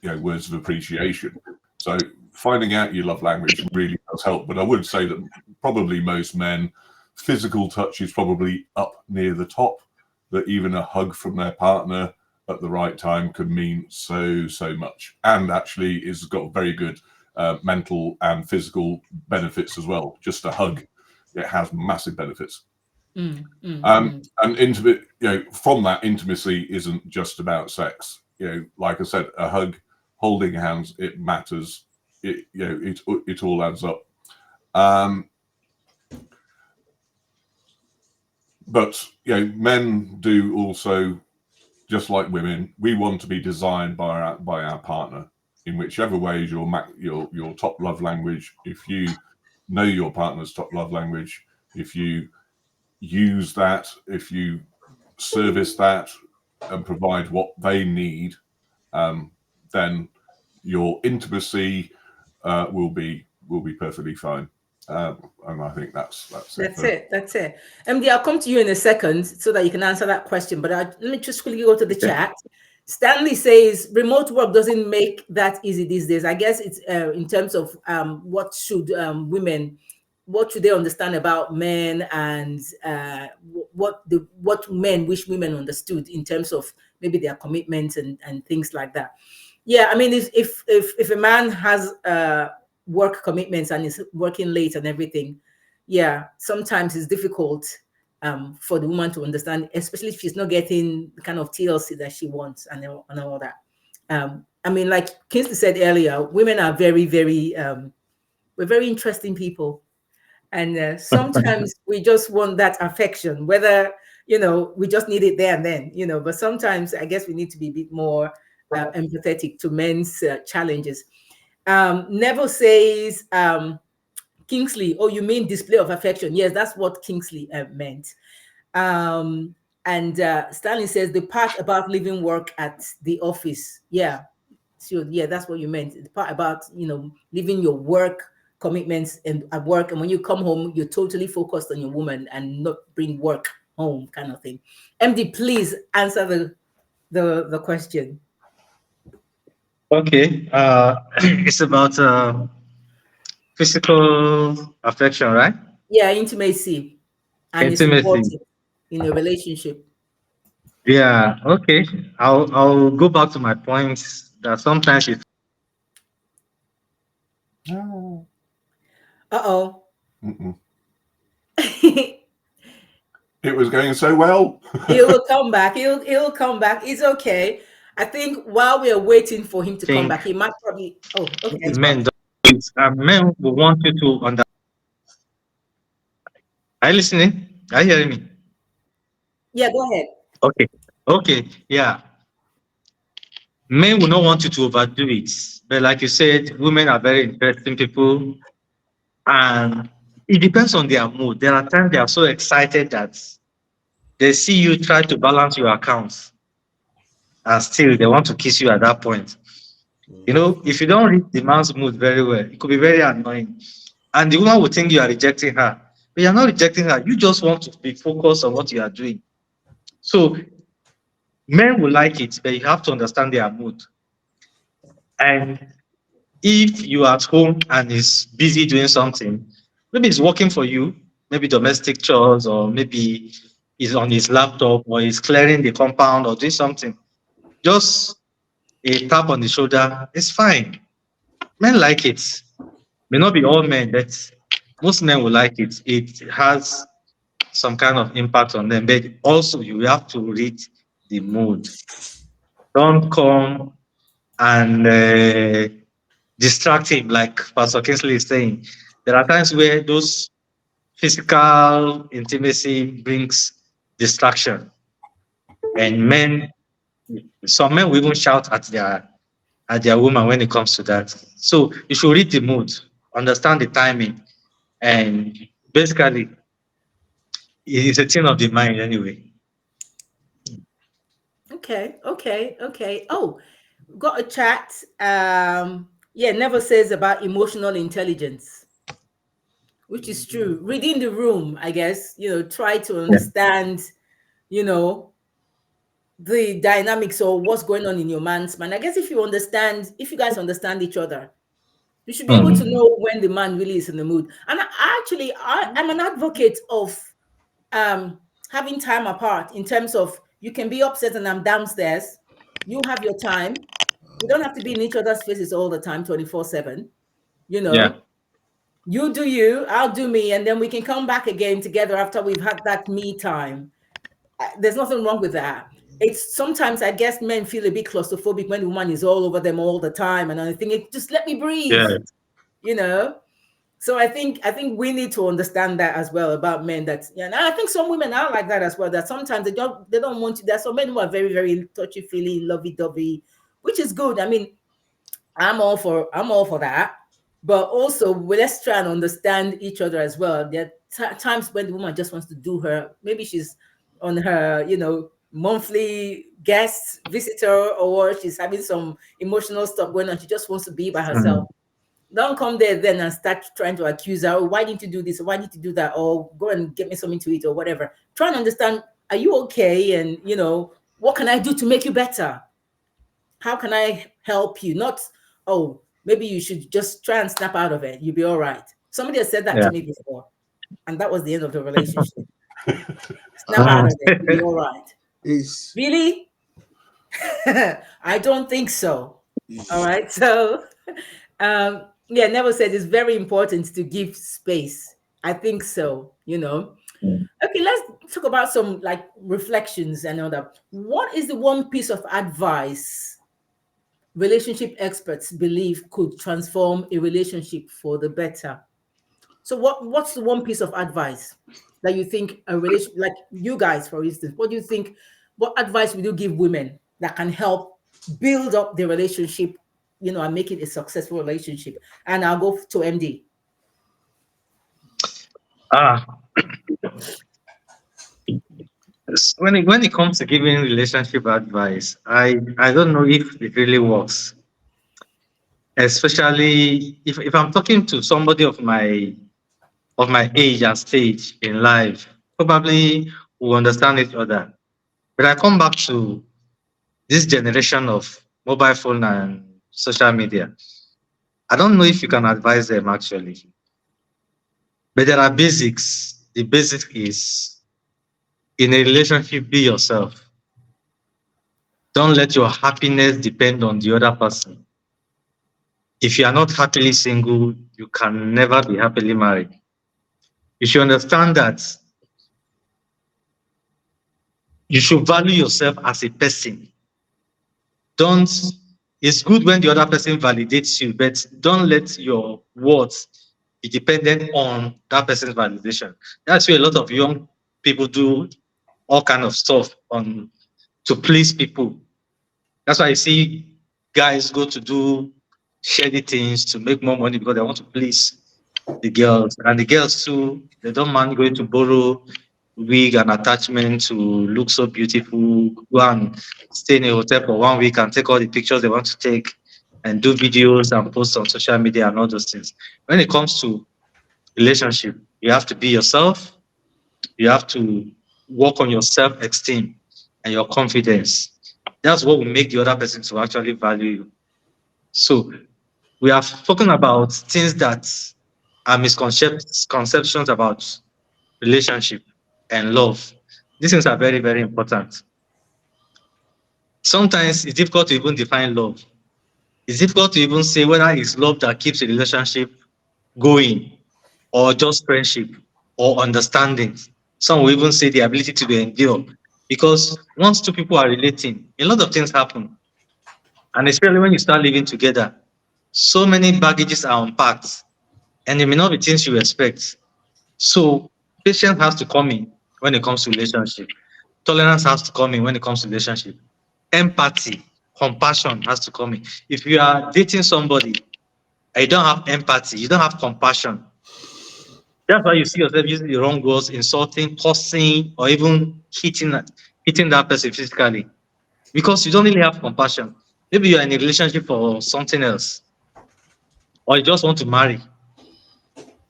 know, words of appreciation. So finding out your love language really does help. But I would say that probably most men, physical touch is probably up near the top. That even a hug from their partner at the right time can mean so much, and actually is got very good mental and physical benefits as well. Just a hug. It has massive benefits. And intimate, you know, from that, intimacy isn't just about sex. You know, like I said, a hug, holding hands, it matters. It, you know, it all adds up. But you know, men do also, just like women, we want to be designed by our partner in whichever way is your top love language. If you know your partner's top love language, if you use that, if you service that and provide what they need, then your intimacy will be perfectly fine. And I think that's it. That's it. MD, I'll come to you in a second so that you can answer that question. But let me just quickly go to the chat. Stanley says remote work doesn't make that easy these days. I guess it's in terms of what should they understand about men, and what men wish women understood in terms of maybe their commitments and things like that. Yeah, I mean, if a man has work commitments and is working late and everything, yeah, sometimes it's difficult for the woman to understand, especially if she's not getting the kind of TLC that she wants and all that. I mean, like Kingsley said earlier, women are very, very, we're very interesting people. And sometimes we just want that affection, whether, you know, we just need it there and then, you know, but sometimes I guess we need to be a bit more empathetic to men's challenges. Neville says, Kingsley, oh, you mean display of affection? Yes, that's what Kingsley meant. And Stanley says the part about leaving work at the office. Yeah, so yeah, that's what you meant. The part about, you know, leaving your work commitments and at work, and when you come home, you're totally focused on your woman and not bring work home, kind of thing. MD, please answer the question. Okay. It's about physical affection, right? Yeah, intimacy, and it's Intimacy. important in a relationship. Yeah. Okay. I'll go back to my points that sometimes it's Ah. Uh-oh. Mm-mm. It It was going so well. will come back. He'll come back. It's okay. I think while we are waiting for him to come think back, he might probably. Oh, okay, he's back. men do it. Men will want you to understand. Are you listening? Are you hearing me? Yeah, go ahead. Okay. Okay. Yeah. Men will not want you to overdo it. But like you said, women are very interesting people. And it depends on their mood. There are times they are so excited that they see you try to balance your accounts and still they want to kiss you at that point. You Mhm. know, if you don't read the man's mood very well, it could be very annoying. And the woman will think you are rejecting her. But you're not rejecting her. You just want to be focused on what you are doing. So men will like it, but you have to understand their mood. And if you are at home and is busy doing something, maybe it's working for you, maybe domestic chores, or maybe he's on his laptop, or he's clearing the compound, or doing something. Just a tap on the shoulder is fine. Men like it. May not be all men, but most men will like it. It has some kind of impact on them. But also, you have to read the mood. Don't come and distract him, like Pastor Kingsley is saying. There are times where those physical intimacy brings distraction, and some men will even shout at their woman when it comes to that. So you should read the mood, understand the timing, and basically, it's a thing of the mind anyway. Okay, okay, okay. Oh, got a chat. Yeah, never says about emotional intelligence, which is true. Reading the room, I guess, try to Yeah. understand, you know, the dynamics or what's going on in your man's mind. I guess if you guys understand each other, you should be able to Hmm. know when the man really is in the mood. And I'm an advocate of having time apart in terms of you can be upset and I'm downstairs. You have your time. We don't have to be in each other's faces all the time, 24/7. You Yeah. know, you do you, I'll do me, and then we can come back again together after we've had that me time. There's nothing wrong with that. It's sometimes I guess men feel a bit claustrophobic when the woman is all over them all the time, and I think just let me breathe, Yeah. you know. So I think we need to understand that as well about men. That yeah, and I think some women are like that as well. That sometimes they don't want to. There's some men who are very very touchy feely, lovey dovey, which is good. I mean, I'm all for that. But also, let's try and understand each other as well. There are times when the woman just wants to do her. Maybe she's on her, monthly guest visitor, or she's having some emotional stuff going on. She just wants to be by Hmm. herself. Don't come there then and start trying to accuse her. Oh, why didn't you do this? Or why didn't you do that? Or go and get me something to eat or whatever. Try and understand. Are you okay? And what can I do to make you better? How can I help you? Not, oh, maybe you should just try and snap out of it. You'll be all right. Somebody has said that to Yeah. me before, and that was the end of the relationship. Snap out Ah, Hmm. of it. You'll be all right. is Really? I don't think so. All is right. So, yeah, Never said it's very important to give space. I think so. Okay, let's talk about some like reflections and all that. What is the one piece of advice relationship experts believe could transform a relationship for the better? So what's the one piece of advice that you think a relation, like you guys for instance, what do you think, what advice would you give women that can help build up the relationship, and make it a successful relationship? And I'll go to MD. Ah, when it comes to giving relationship advice, I don't know if it really works. Especially if I'm talking to somebody of my age and stage in life, probably we understand each other. But I come back to this generation of mobile phone and social media. I don't know if you can advise them actually, but there are basics. The basic is in a relationship, be yourself. Don't let your happiness depend on the other person. If you are not happily single, you can never be happily married. You should understand that you should value yourself as a person. Don't, it's good when the other person validates you, but don't let your words be dependent on that person's validation. That's where a lot of young people do all kind of stuff on to please people. That's why I see guys go to do shady things to make more money because they want to please the girls. And the girls too, they don't mind going to borrow wig and attachment to look so beautiful, go and stay in a hotel for 1 week and take all the pictures they want to take and do videos and post on social media and all those things. When it comes to relationship, you have to be yourself. You have to work on your self-esteem and your confidence. That's what will make the other person to actually value you. So we have spoken about things that are misconceptions about relationship and love. These things are very, very important. Sometimes it's difficult to even define love. It's difficult to even say whether it's love that keeps a relationship going or just friendship or understanding. Some will even say the ability to endure. Because once two people are relating, a lot of things happen. And especially when you start living together, so many baggages are unpacked and they may not be things you expect. So patience has to come in when it comes to relationship. Tolerance has to come in when it comes to relationship. Empathy, compassion has to come in. If you are dating somebody and you don't have empathy, you don't have compassion, that's why you see yourself using the wrong words, insulting, cursing, or even hitting that person physically. Because you don't really have compassion. Maybe you're in a relationship for something else, or you just want to marry.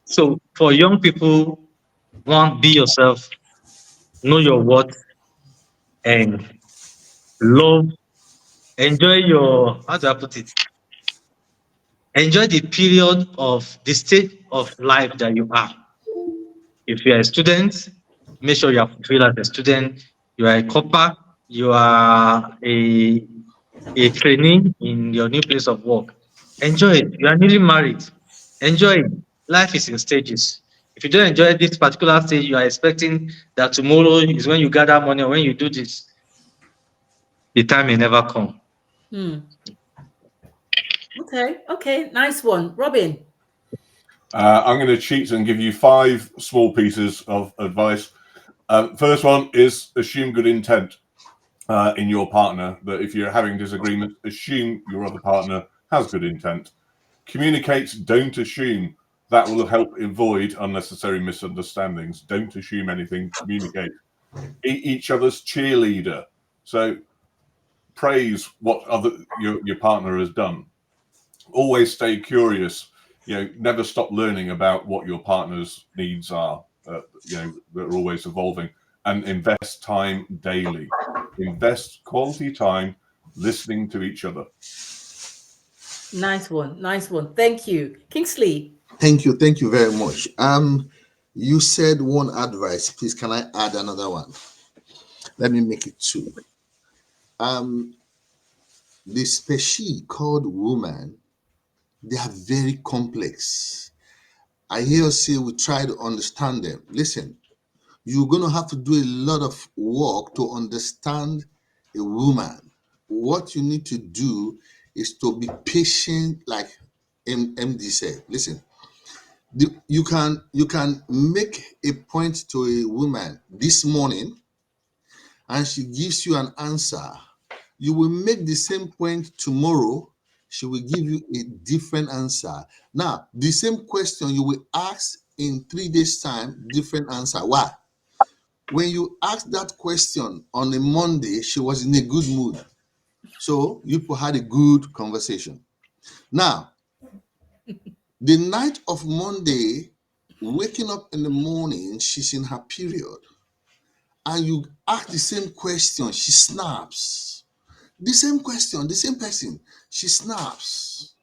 So for young people, one, be yourself, know your worth, and love, enjoy your, how do I put it? Enjoy the period of the state of life that you are. If you are a student, make sure you are fulfilled as a student. You are a copper, you are a trainee in your new place of work. Enjoy it. You are newly married. Enjoy it. Life is in stages. If you don't enjoy this particular stage, you are expecting that tomorrow is when you gather money or when you do this, the time may never come. Hmm. Okay. Okay. Nice one, Robin. I'm going to cheat and give you 5 small pieces of advice. First one is assume good intent in your partner. That if you're having disagreement, assume your other partner has good intent. Communicate, don't assume. That will help avoid unnecessary misunderstandings. Don't assume anything, communicate. Each other's cheerleader. So praise what your partner has done. Always stay curious. Never stop learning about what your partner's needs are. They're always evolving. And invest time daily. Invest quality time listening to each other. Nice one. Nice one. Thank you, Kingsley. Thank you. Thank you very much. You said one advice. Please, can I add another one? Let me make it 2. The species called woman, they are very complex. I hear you say we try to understand them. Listen, you're going to have to do a lot of work to understand a woman. What you need to do is to be patient, like MD said. Listen, you can make a point to a woman this morning and she gives you an answer. You will make the same point tomorrow, she will give you a different answer. Now, the same question you will ask in 3 days' time, different answer. Why? When you asked that question on a Monday, she was in a good mood. So you had a good conversation. Now, the night of Monday, waking up in the morning, she's in her period. And you ask the same question, she snaps. The same question, the same person. She snaps,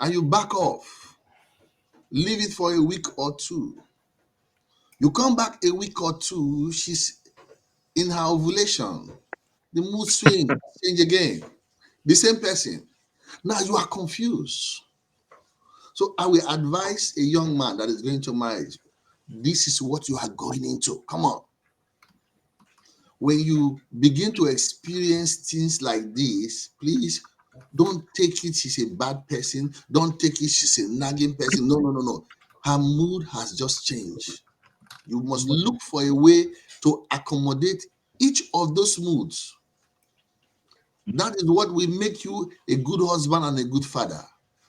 and you back off. Leave it for a week or two. You come back a week or two, she's in her ovulation. The mood swing, change again. The same person. Now you are confused. So I will advise a young man that is going to marriage. This is what you are going into. Come on. When you begin to experience things like this, please don't take it she's a bad person. Don't take it she's a nagging person. No, no, no, no. Her mood has just changed. You must look for a way to accommodate each of those moods. That is what will make you a good husband and a good father.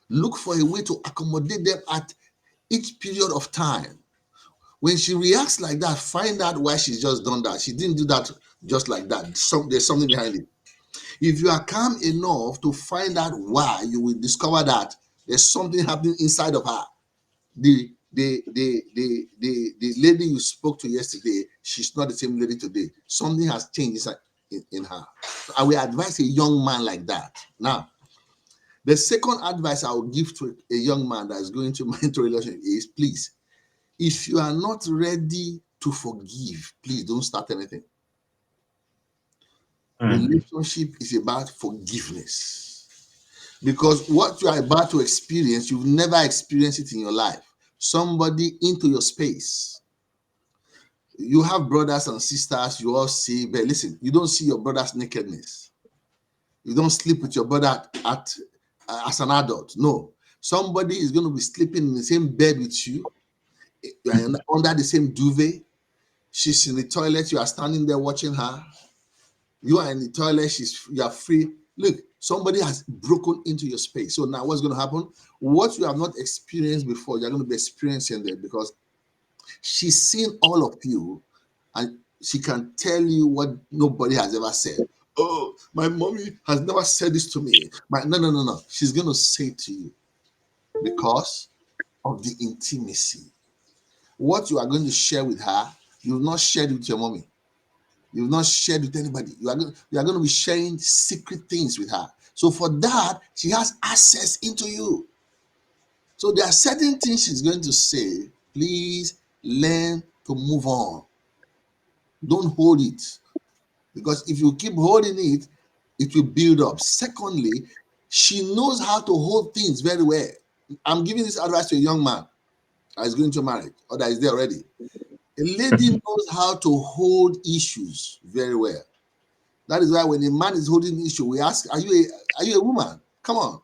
Look for a way to accommodate them at each period of time. When she reacts like that, find out why she's just done that. She didn't do that just like that. There's something behind it. If you are calm enough to find out why, you will discover that there's something happening inside of her. The lady you spoke to yesterday, she's not the same lady today. Something has changed inside in her. So I will advise a young man like that. Now, the second advice I will give to a young man that is going to enter a relationship is, please, if you are not ready to forgive, please don't start anything. Relationship is about forgiveness. Because what you are about to experience, you've never experienced it in your life. Somebody into your space. You have brothers and sisters, you all see, but listen, you don't see your brother's nakedness. You don't sleep with your brother as an adult. No. Somebody is going to be sleeping in the same bed with you, under the same duvet. She's in the toilet, you are standing there watching her. You are in the toilet, you are free. Look, somebody has broken into your space. So now what's going to happen? What you have not experienced before, you're going to be experiencing there, because she's seen all of you and she can tell you what nobody has ever said. Oh, my mommy has never said this to me. No. She's going to say it to you because of the intimacy. What you are going to share with her, you will not share it with your mommy. You will not share it with anybody. You are going to be sharing secret things with her. So for that, she has access into you. So there are certain things she's going to say. Please learn to move on. Don't hold it. Because if you keep holding it, it will build up. Secondly, she knows how to hold things very well. I'm giving this advice to a young man that is going to marry or that is there already. A lady knows how to hold issues very well. That is why when a man is holding an issue, we ask, are you a woman? Come on.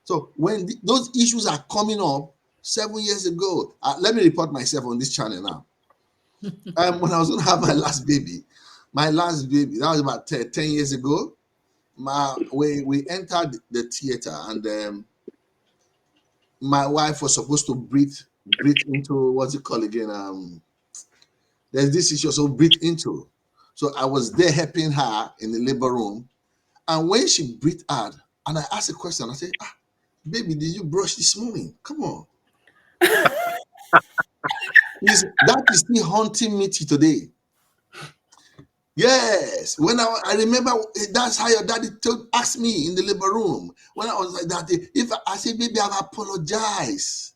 So when those issues are coming up 7 years ago, let me report myself on this channel now. When I was going to have my last baby, that was about 10 years ago. We entered the theater, and my wife was supposed to breathe into, what's it called again? There's this issue, so breathe into. So I was there helping her in the labor room, and when she breathed out, and I asked a question, I said, baby, did you brush this morning? Come on. That is still haunting me till today. Yes, when I remember that's how your daddy asked me in the labor room when I was like that. If I said, baby, I've apologized.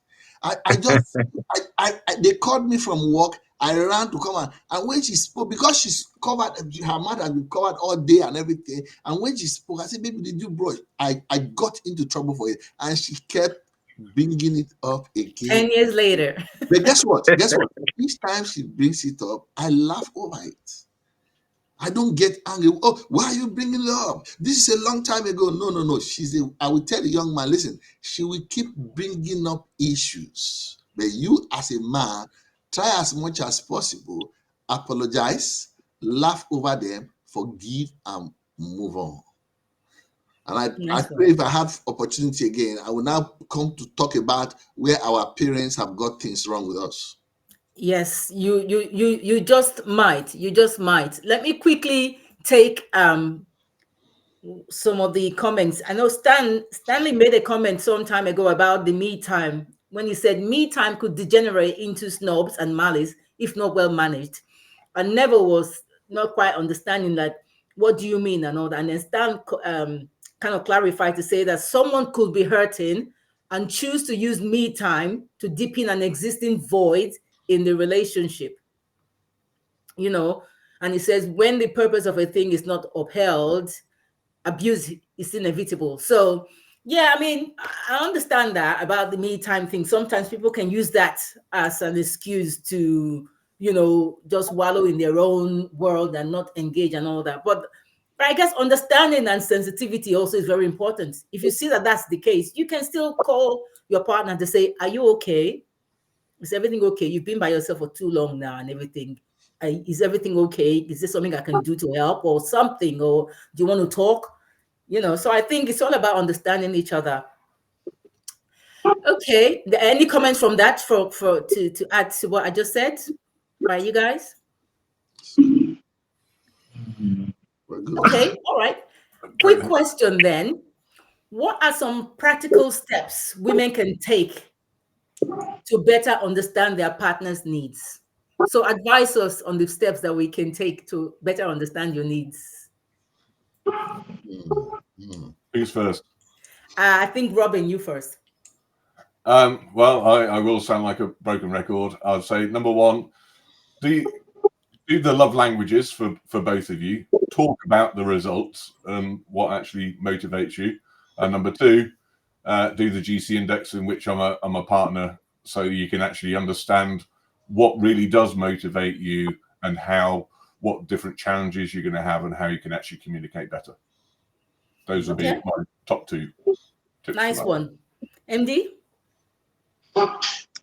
They called me from work. I ran to come out, and when she spoke, because she's covered, her mouth has been covered all day and everything. And when she spoke, I said, baby, did you brush? I got into trouble for it, and she kept bringing it up again. 10 years later. But guess what? Each time she brings it up, I laugh over it. I don't get angry. Oh, why are you bringing it up? This is a long time ago. No. I will tell the young man, listen, she will keep bringing up issues. But you as a man, try as much as possible, apologize, laugh over them, forgive, and move on. And I pray if I have opportunity again, I will now come to talk about where our parents have got things wrong with us. Yes, you just might. You just might. Let me quickly take some of the comments. I know Stanley made a comment some time ago about the me time, when he said me time could degenerate into snobs and malice if not well managed. And Neville was not quite understanding that what do you mean and all that, and then Stan kind of clarify to say that someone could be hurting and choose to use me time to deepen an existing void in the relationship, you know. And he says when the purpose of a thing is not upheld, abuse is inevitable. So yeah, I mean, I understand that about the me time thing. Sometimes people can use that as an excuse to, you know, just wallow in their own world and not engage and all that. But I guess understanding and sensitivity also is very important. If you see that that's the case, you can still call your partner to say, are you okay? Is everything okay? You've been by yourself for too long now and everything. Is everything okay? Is there something I can do to help or something? Or do you want to talk? You know, so I think it's all about understanding each other. Okay. Any comments from that to add to what I just said by you guys? We're good. Okay, all right. Quick question then. What are some practical steps women can take to better understand their partner's needs? So advise us on the steps that we can take to better understand your needs. Who's first? I think Robin, you first. Well, I will sound like a broken record. I'd say number one, do the love languages for both of you. Talk about the results and what actually motivates you. And number two, do the GC index in which I'm a partner, so you can actually understand what really does motivate you and what different challenges you're going to have and how you can actually communicate better. Those would be my top two tips. Nice one. MD?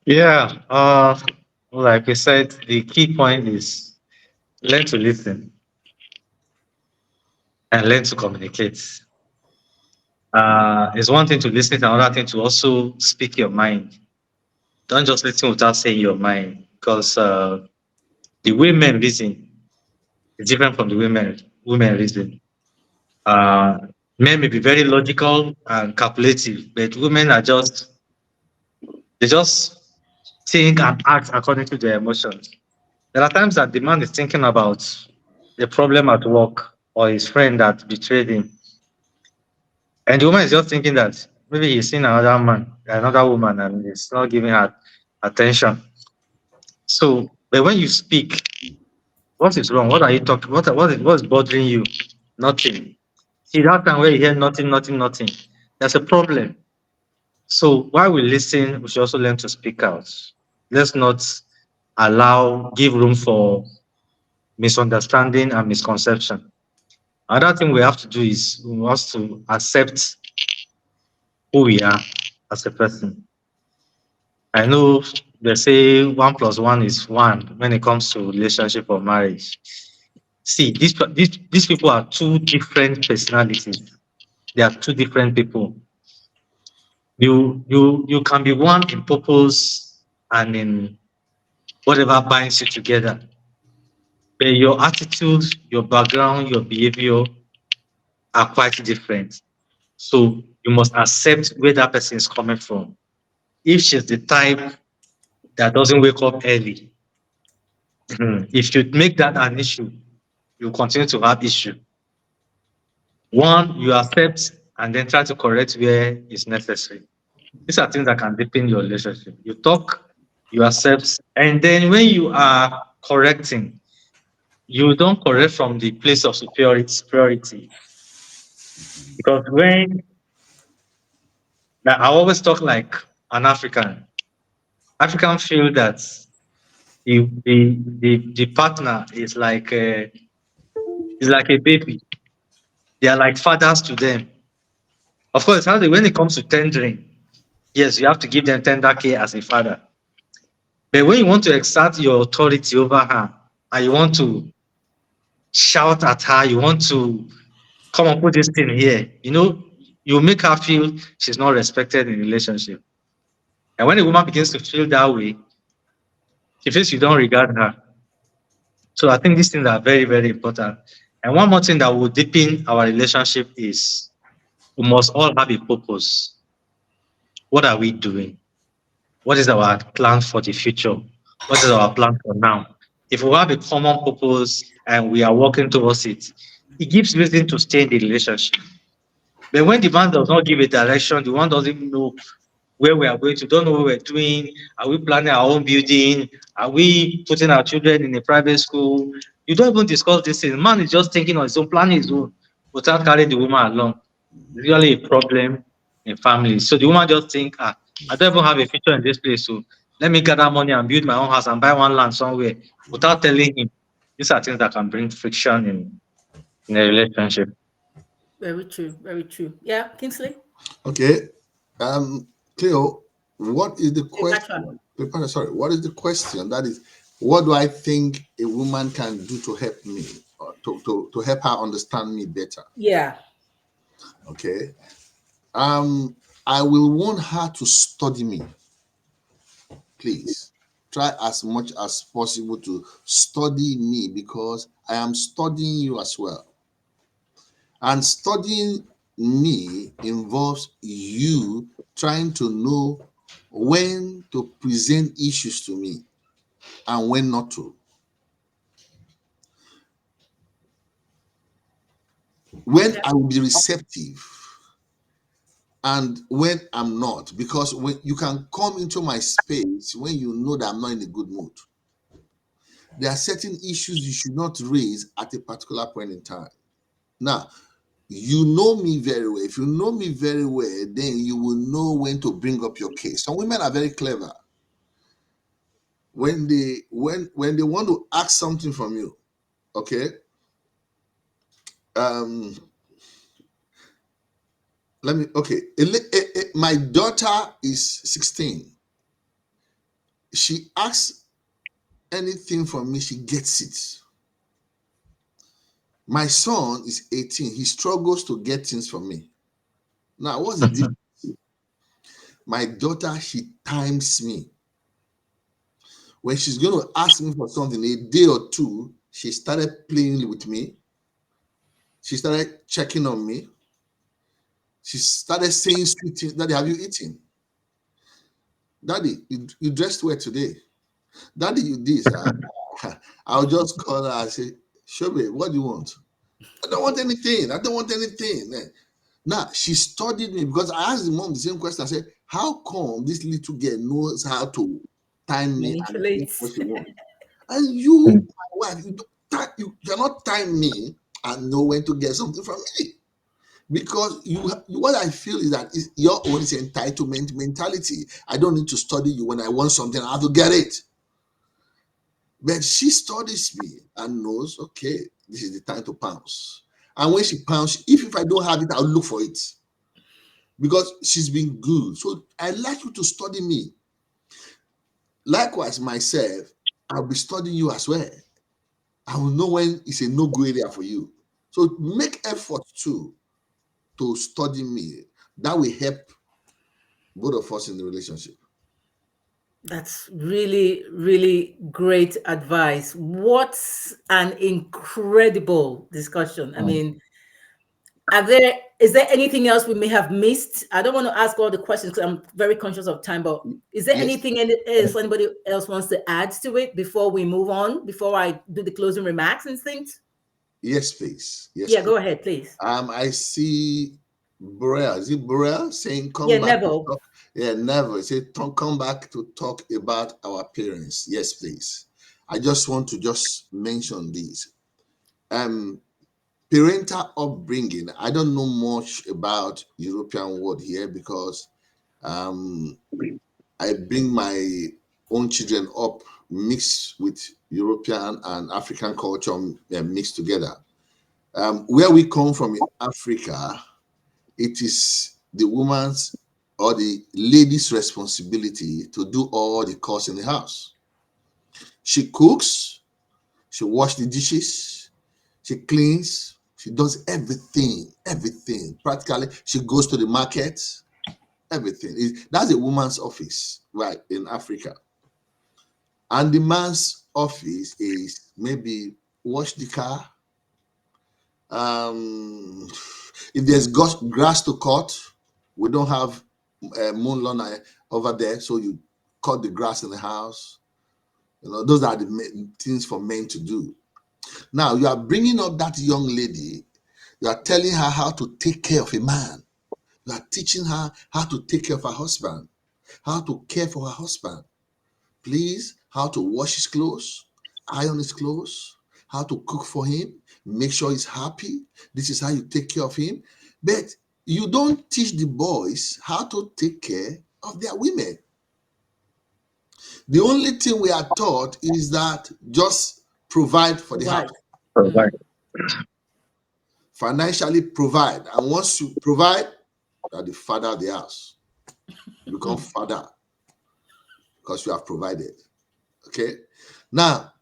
Yeah. Like we said, the key point is learn to listen and learn to communicate. It's one thing to listen, it's another thing to also speak your mind. Don't just listen without saying your mind, because the way men reason is different from the women reason. Men may be very logical and calculative, but women are they just think and act according to their emotions. There are times that the man is thinking about the problem at work or his friend that betrayed him. And the woman is just thinking that maybe he's seen another man, another woman, and he's not giving her attention. So, but when you speak, what is wrong? What are you talking? What is bothering you? Nothing. See that time where you hear nothing, nothing, nothing. There's a problem. So while we listen, we should also learn to speak out. Let's not give room for misunderstanding and misconception. Another thing we have to do is we must to accept who we are as a person. I know they say 1+1 is 1 when it comes to relationship or marriage. See, these people are two different personalities. They are two different people. You can be one in purpose and in whatever binds you together. But your attitude, your background, your behavior are quite different. So you must accept where that person is coming from. If she's the type that doesn't wake up early, if you make that an issue, you continue to have issue. One, you accept and then try to correct where it's necessary. These are things that can deepen your relationship. You talk, you accept, and then when you are correcting, you don't correct from the place of superiority. Because I always talk like an African. African feel that the partner is like a baby. They are like fathers to them. Of course, when it comes to tendering, yes, you have to give them tender care as a father. But when you want to exert your authority over her and you want to shout at her, you want to come and put this thing here, you make her feel she's not respected in relationship. And when a woman begins to feel that way, she feels you don't regard her. So I think these things are very, very important. And one more thing that will deepen our relationship is we must all have a purpose. What are we doing? What is our plan for the future? What is our plan for now? If we have a common purpose and we are working towards it, it gives reason to stay in the relationship. But when the man does not give a direction, the one doesn't know where we are going to, don't know what we're doing. Are we planning our own building? Are we putting our children in a private school? You don't even discuss this thing. The man is just thinking on his own, planning his own, without carrying the woman along. It's really a problem in families. So the woman just think, I don't even have a future in this place. So let me gather money and build my own house and buy one land somewhere without telling him. These are things that can bring friction in a relationship. Very true. Very true. Yeah, Kingsley. Okay. Cleo, what is the Cleopatra. question? Sorry, what is the question? That is, what do I think a woman can do to help me, or to help her understand me better? Yeah. Okay. I will want her to study me. Please try as much as possible to study me, because I am studying you as well. And studying me involves you trying to know when to present issues to me and when not to. When Yeah. I will be receptive and when I'm not. Because when you can come into my space when you know that I'm not in a good mood. There are certain issues you should not raise at a particular point in time. Now, you know me very well. If you know me very well, then you will know when to bring up your case. Some women are very clever. When they want to ask something from you, okay. Let me okay. My daughter is 16. She asks anything from me, she gets it. My son is 18. He struggles to get things from me. Now, what's the difference? My daughter, she times me. When she's going to ask me for something, a day or two, she started playing with me. She started checking on me. She started saying sweet things. Daddy, have you eaten? Daddy, you dressed well today. Daddy, you this. I'll just call her and say, Shobe, what do you want? I don't want anything. I don't want anything. Now, she studied me because I asked the mom the same question. I said, how come this little girl knows how to time me and think Manipulates. what she wants? And you, my wife, you cannot time me and know when to get something from me. Because what I feel is that your own is entitlement mentality. I don't need to study you. When I want something, I have to get it. But she studies me and knows, okay, this is the time to pounce. And when she pounces, if I don't have it, I'll look for it. Because she's been good. So I like you to study me. Likewise, myself, I'll be studying you as well. I will know when it's a no-go area for you. So make effort too to study me. That will help both of us in the relationship. That's really, really great advice. What an incredible discussion. I mean, is there anything else we may have missed? I don't want to ask all the questions because I'm very conscious of time, but is there Yes, anything else anybody else wants to add to it before we move on, before I do the closing remarks and things? yes, please. Yes, Yeah, please. go ahead, please. I see Burrell. Is it Burrell saying Yeah, come back to Neville. talk? Yeah, never. Say come back to talk about our parents. Yes, please. I just want to just mention these. Parental upbringing. I don't know much about European world here because I bring my own children up mixed with European and African culture mixed together. Where we come from in Africa, it is the woman's or the lady's responsibility to do all the chores in the house. She cooks, she washes the dishes, she cleans, she does everything, everything. Practically, she goes to the market, everything. That's a woman's office, right, in Africa. And the man's office is maybe wash the car. If there's grass to cut, we don't have moon lawn over there, so you cut the grass in the house. You know, those are the things for men to do. Now you are bringing up that young lady You are telling her how to take care of a man. You are teaching her how to take care of her husband, how to care for her husband. Please, how to wash his clothes, iron his clothes, how to cook for him, make sure he's happy. This is how you take care of him. But you don't teach the boys how to take care of their women. The only thing we are taught is that just provide for the house. Provide. Financially provide. And once you provide, you are the father of the house. You become father because you have provided. Okay? Now,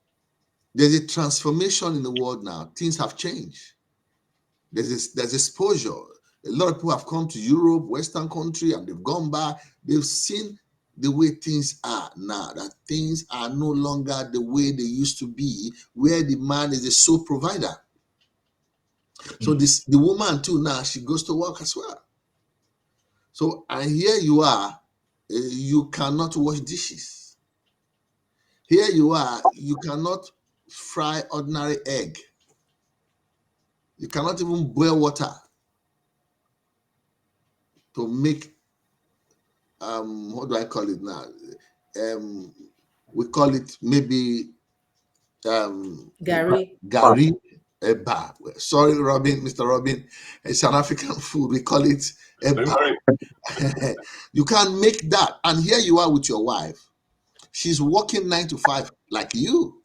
there's a transformation in the world now. Things have changed. There's exposure. A lot of people have come to Europe, Western country, and they've gone back. They've seen the way things are now, that things are no longer the way they used to be, where the man is the sole provider. So the woman too now, she goes to work as well. So, and here you are, you cannot wash dishes. Here you are, you cannot fry ordinary egg. You cannot even boil water to make what do I call it now? We call it maybe Gary. Gary Eba. Sorry, Robin, Mr. Robin. It's an African food. We call it Eba. You can't make that. And here you are with your wife. She's working 9 to 5 like you.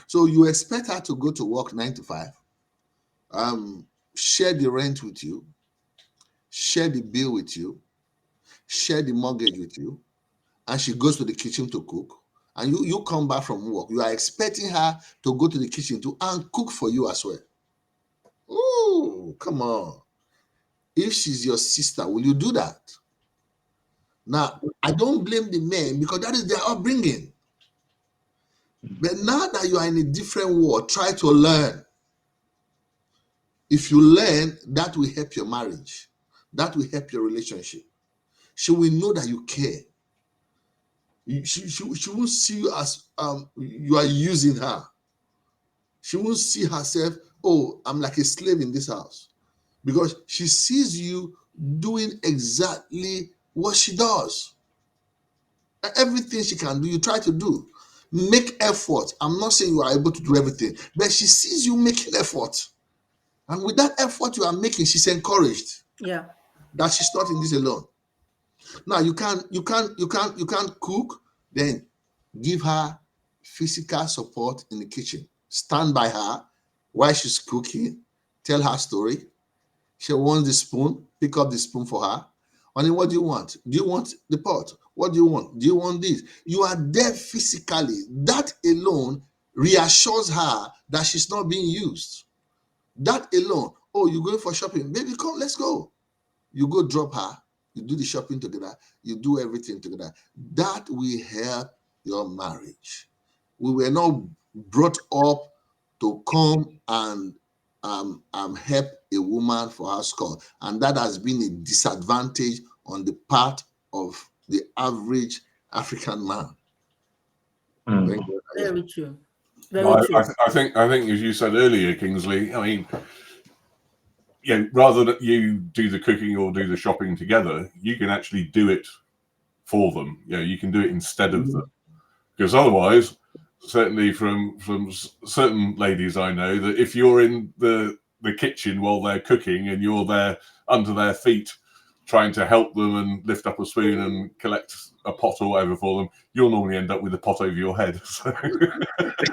So you expect her to go to work 9 to 5, share the rent with you, share the bill with you, share the mortgage with you, and she goes to the kitchen to cook. And you come back from work. You are expecting her to go to the kitchen too and cook for you as well. Oh, come on. If she's your sister, will you do that? Now, I don't blame the men because that is their upbringing. But now that you are in a different world, try to learn. If you learn, that will help your marriage. That will help your relationship. She will know that you care. She won't see you as you are using her. She won't see herself, oh, I'm like a slave in this house. Because she sees you doing exactly what she does. Everything she can do, you try to do. Make effort. I'm not saying you are able to do everything, but she sees you making effort. And with that effort you are making, she's encouraged. Yeah. That she's not in this alone. Now you can't cook, then give her physical support in the kitchen. Stand by her while she's cooking. Tell her story. She wants the spoon. Pick up the spoon for her. And then what do you want? Do you want the pot? What do you want? Do you want this? You are there physically. That alone reassures her that she's not being used. That alone. Oh, you're going for shopping. Baby, come, let's go. You go drop her. You do the shopping together. You do everything together. That will help your marriage. We were not brought up to come and help a woman for her score. And that has been a disadvantage on the part of the average African man. Very true. I think as you said earlier, Kingsley, I mean, rather than you do the cooking or do the shopping together, you can actually do it for them. You can do it instead of them. Because otherwise, certainly from certain ladies I know, that if you're in the kitchen while they're cooking and you're there under their feet trying to help them and lift up a spoon and collect a pot or whatever for them, you'll normally end up with a pot over your head. So.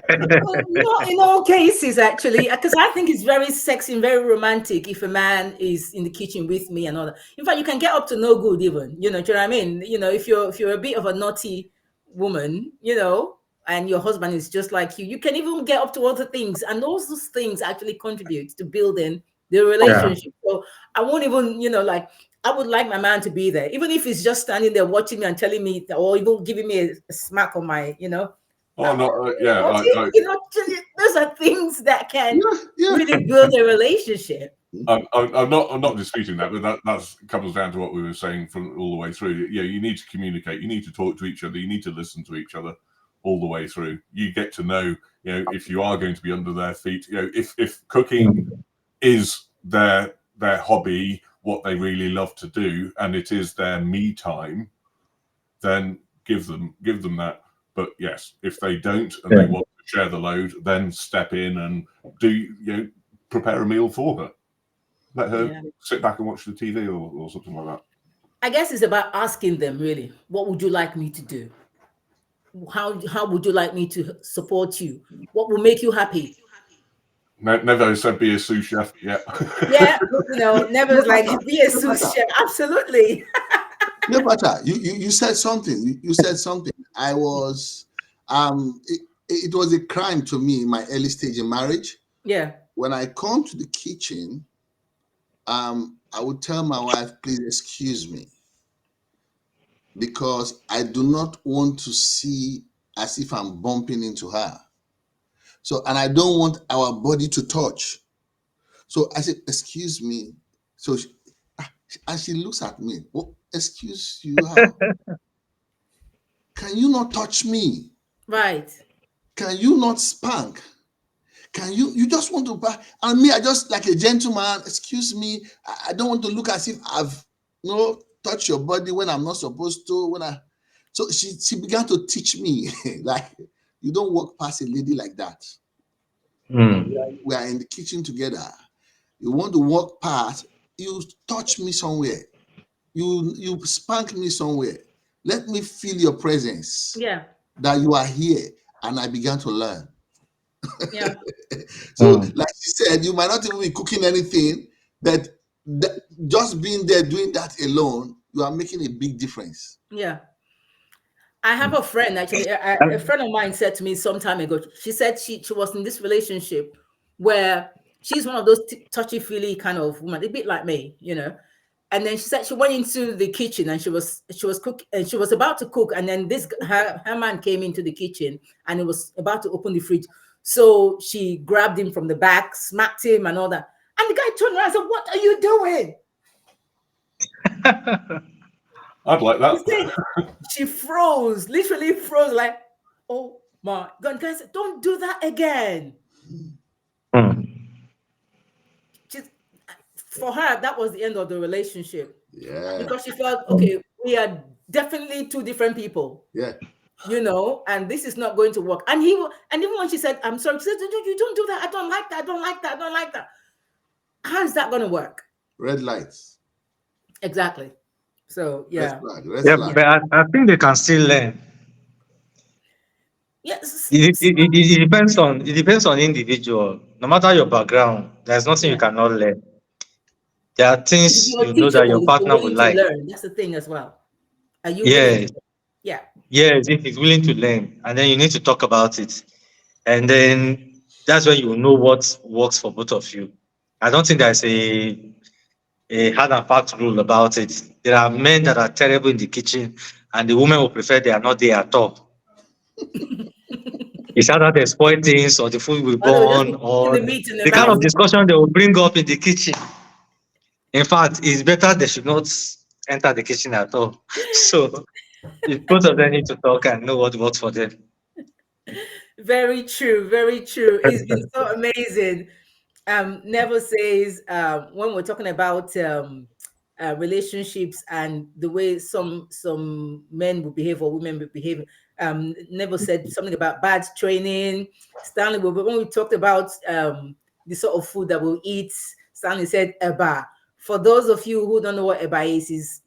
Well, not in all cases, actually, because I think it's very sexy and very romantic if a man is in the kitchen with me and all that. In fact, you can get up to no good even, do you know what I mean? If you're a bit of a naughty woman, and your husband is just like you can even get up to other things. And those things actually contribute to building the relationship. Yeah. So I won't even, I would like my man to be there, even if he's just standing there watching me and telling me, or even giving me a smack on my, Oh, no, yeah. Those are things that can really build a relationship. I'm not disputing that, but that comes down to what we were saying from all the way through. You need to communicate. You need to talk to each other. You need to listen to each other all the way through. You get to know, if you are going to be under their feet. If cooking is their hobby, what they really love to do, and it is their me time, then give them that. But yes, if they don't and they want to share the load, then step in and prepare a meal for her. Let her sit back and watch the TV or something like that. I guess it's about asking them, really, what would you like me to do? How would you like me to support you? What will make you happy? Never said be a sous chef. Yeah. Yeah, never like be a sous chef. Absolutely. Cleopatra, you said something. You said something. I was it was a crime to me in my early stage in marriage. Yeah. When I come to the kitchen, I would tell my wife, please excuse me, because I do not want to see as if I'm bumping into her. So, and I don't want our body to touch. So I said, excuse me. So she looks at me. Well, excuse you, how? Can you not touch me? Right. Can you not spank? Can you just want to buy? And me, I just like a gentleman, excuse me. I don't want to look as if I've touched your body when I'm not supposed to. So she began to teach me, like, you don't walk past a lady like that. We are in the kitchen together. You want to walk past, you touch me somewhere. You spank me somewhere. Let me feel your presence. Yeah. That you are here. And I began to learn. Yeah. So, like she said, you might not even be cooking anything, but just being there doing that alone, you are making a big difference. Yeah. I have a friend, actually, a friend of mine said to me some time ago, she said she was in this relationship where she's one of those touchy-feely kind of woman, a bit like me, And then she said she went into the kitchen and she was cooking, and she was about to cook, and then her man came into the kitchen and he was about to open the fridge. So she grabbed him from the back, smacked him and all that. And the guy turned around and said, "What are you doing?" I'd like that. She froze, literally froze, like, oh my God. Guys, don't do that again. For her, that was the end of the relationship. Yeah. Because she felt, okay, we are definitely two different people. Yeah. And this is not going to work. And even when she said, "I'm sorry," she said, "You don't do that. I don't like that. I don't like that. I don't like that." How is that going to work? Red lights. Exactly. So, yeah. Red flag. But I think they can still learn. Yes. It depends on individual. No matter your background, there's nothing you cannot learn. There are things You're you know that your teachable, you're partner would willing to like. learn. That's the thing as well. Are you willing? Yes, Yeah. yes, if he's willing to learn, and then you need to talk about it, and then that's when you know what works for both of you. I don't think there's a hard and fast rule about it. There are men that are terrible in the kitchen, and the women will prefer they are not there at all. It's either they spoil things, or the food will Or they will just burn, be putting or the meat in the the kind of mouth. discussion they will bring up in the kitchen. In fact, it's better they should not enter the kitchen at all. So if both of them need to talk and know what works for them. Very true. Very true. It's been so amazing. Never says when we're talking about relationships and the way some men will behave or women will behave. Never said something about bad training. Stanley, when we talked about the sort of food that we'll eat, Stanley said eba. For those of you who don't know what eba is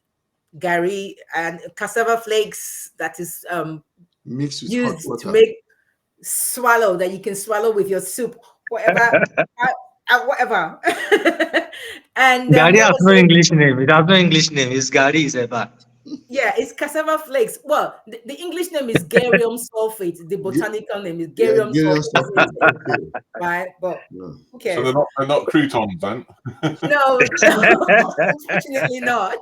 gari and cassava flakes that is mixed with used hot water to make swallow, that you can swallow with your soup, whatever. Whatever. And Gari has no English name. It has no English name. It's Gari is Eba. Yeah, it's cassava flakes. Well, the English name is garium sulfate. The botanical name is garium sulfate. Right? But who cares? So they're not croutons then? No, unfortunately not.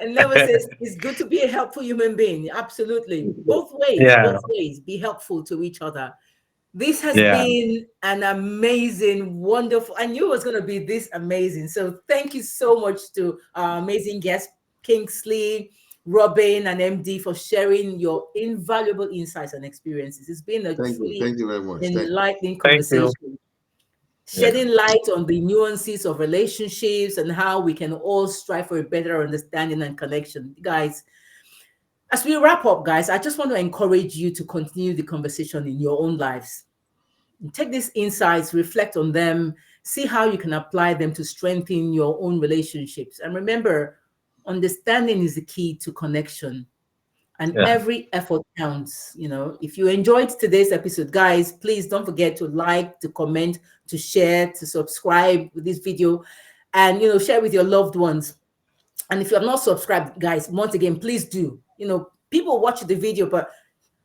And Never says it's good to be a helpful human being. Absolutely. Both ways. Yeah. Both ways. Be helpful to each other. This has Yeah. been an amazing, wonderful. I knew it was going to be this amazing. So thank you so much to our amazing guests, Kingsley, Robin, and MD, for sharing your invaluable insights and experiences. It's been a truly thank you very much. enlightening Thank you. conversation. Yeah. shedding light on the nuances of relationships and how we can all strive for a better understanding and connection. Guys, as we wrap up, guys, I just want to encourage you to continue the conversation in your own lives. Take these insights, reflect on them, see how you can apply them to strengthen your own relationships. And remember, understanding is the key to connection, and Yeah. every effort counts. If you enjoyed today's episode, guys, please don't forget to like, to comment, to share, to subscribe with this video, and share with your loved ones. And if you have not subscribed, guys, once again, please do. People watch the video, but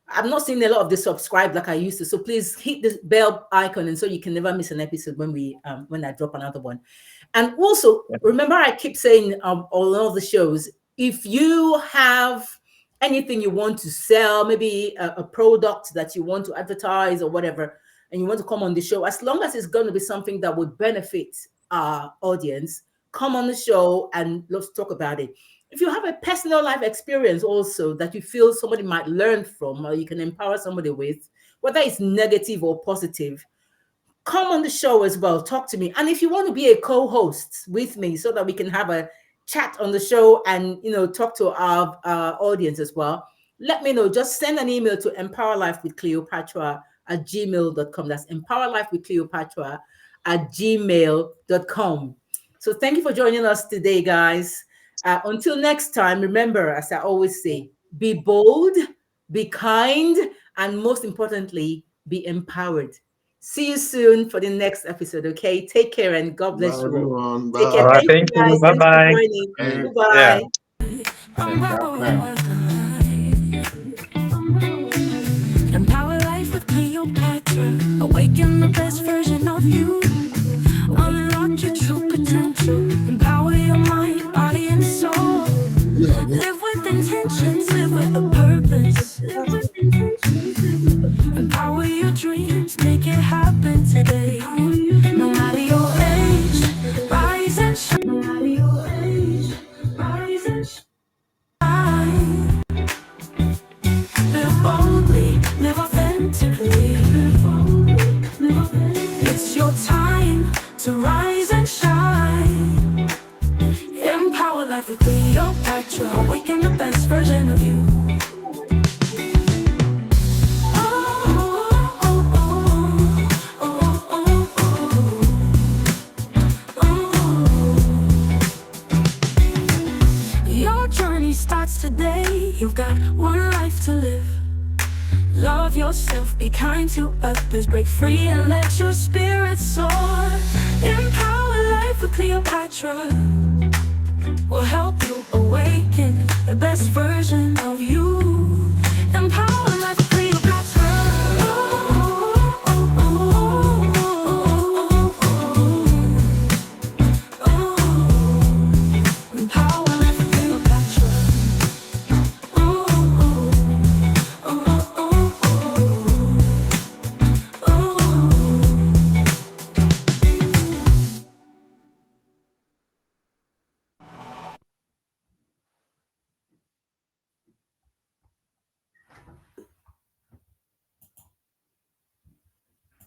I'm not seeing a lot of the subscribe like I used to. So please hit the bell icon, and so you can never miss an episode when I drop another one. And also, remember, I keep saying on all the shows, if you have anything you want to sell, maybe a product that you want to advertise or whatever, and you want to come on the show, as long as it's going to be something that would benefit our audience, come on the show and let's talk about it. If you have a personal life experience also that you feel somebody might learn from, or you can empower somebody with, whether it's negative or positive, come on the show as well. Talk to me. And if you want to be a co-host with me so that we can have a chat on the show and talk to our audience as well, let me know. Just send an email to empowerlifewithcleopatra@gmail.com. That's empowerlifewithcleopatra@gmail.com. So thank you for joining us today, guys. Until next time, remember, as I always say, be bold, be kind, and most importantly, be empowered. See you soon for the next episode, okay? Take care and God bless Bye, you all. everyone. Take All care. right. Bye. Thank you, Thank you. guys. Bye Thanks for bye. joining. Thanks. Yeah. Goodbye. Empower life with Cleopatra. Awaken the best version of you. Unlock your true potential. Empower your mind, body, and soul. Yeah. Live with intentions, live with a purpose. Live with intentions, live with a purpose. Empower your dreams, make it happen today. No matter your age, rise and shine. No matter your age, rise and shine. Live boldly, live authentically. It's your time to rise and shine. Empower life with Cleopatra. Awaken the best version of you. Your journey starts today. You've got one life to live. Love yourself, be kind to others, break free and let your spirit soar. Empower life with Cleopatra. Will help you awaken the best version of you.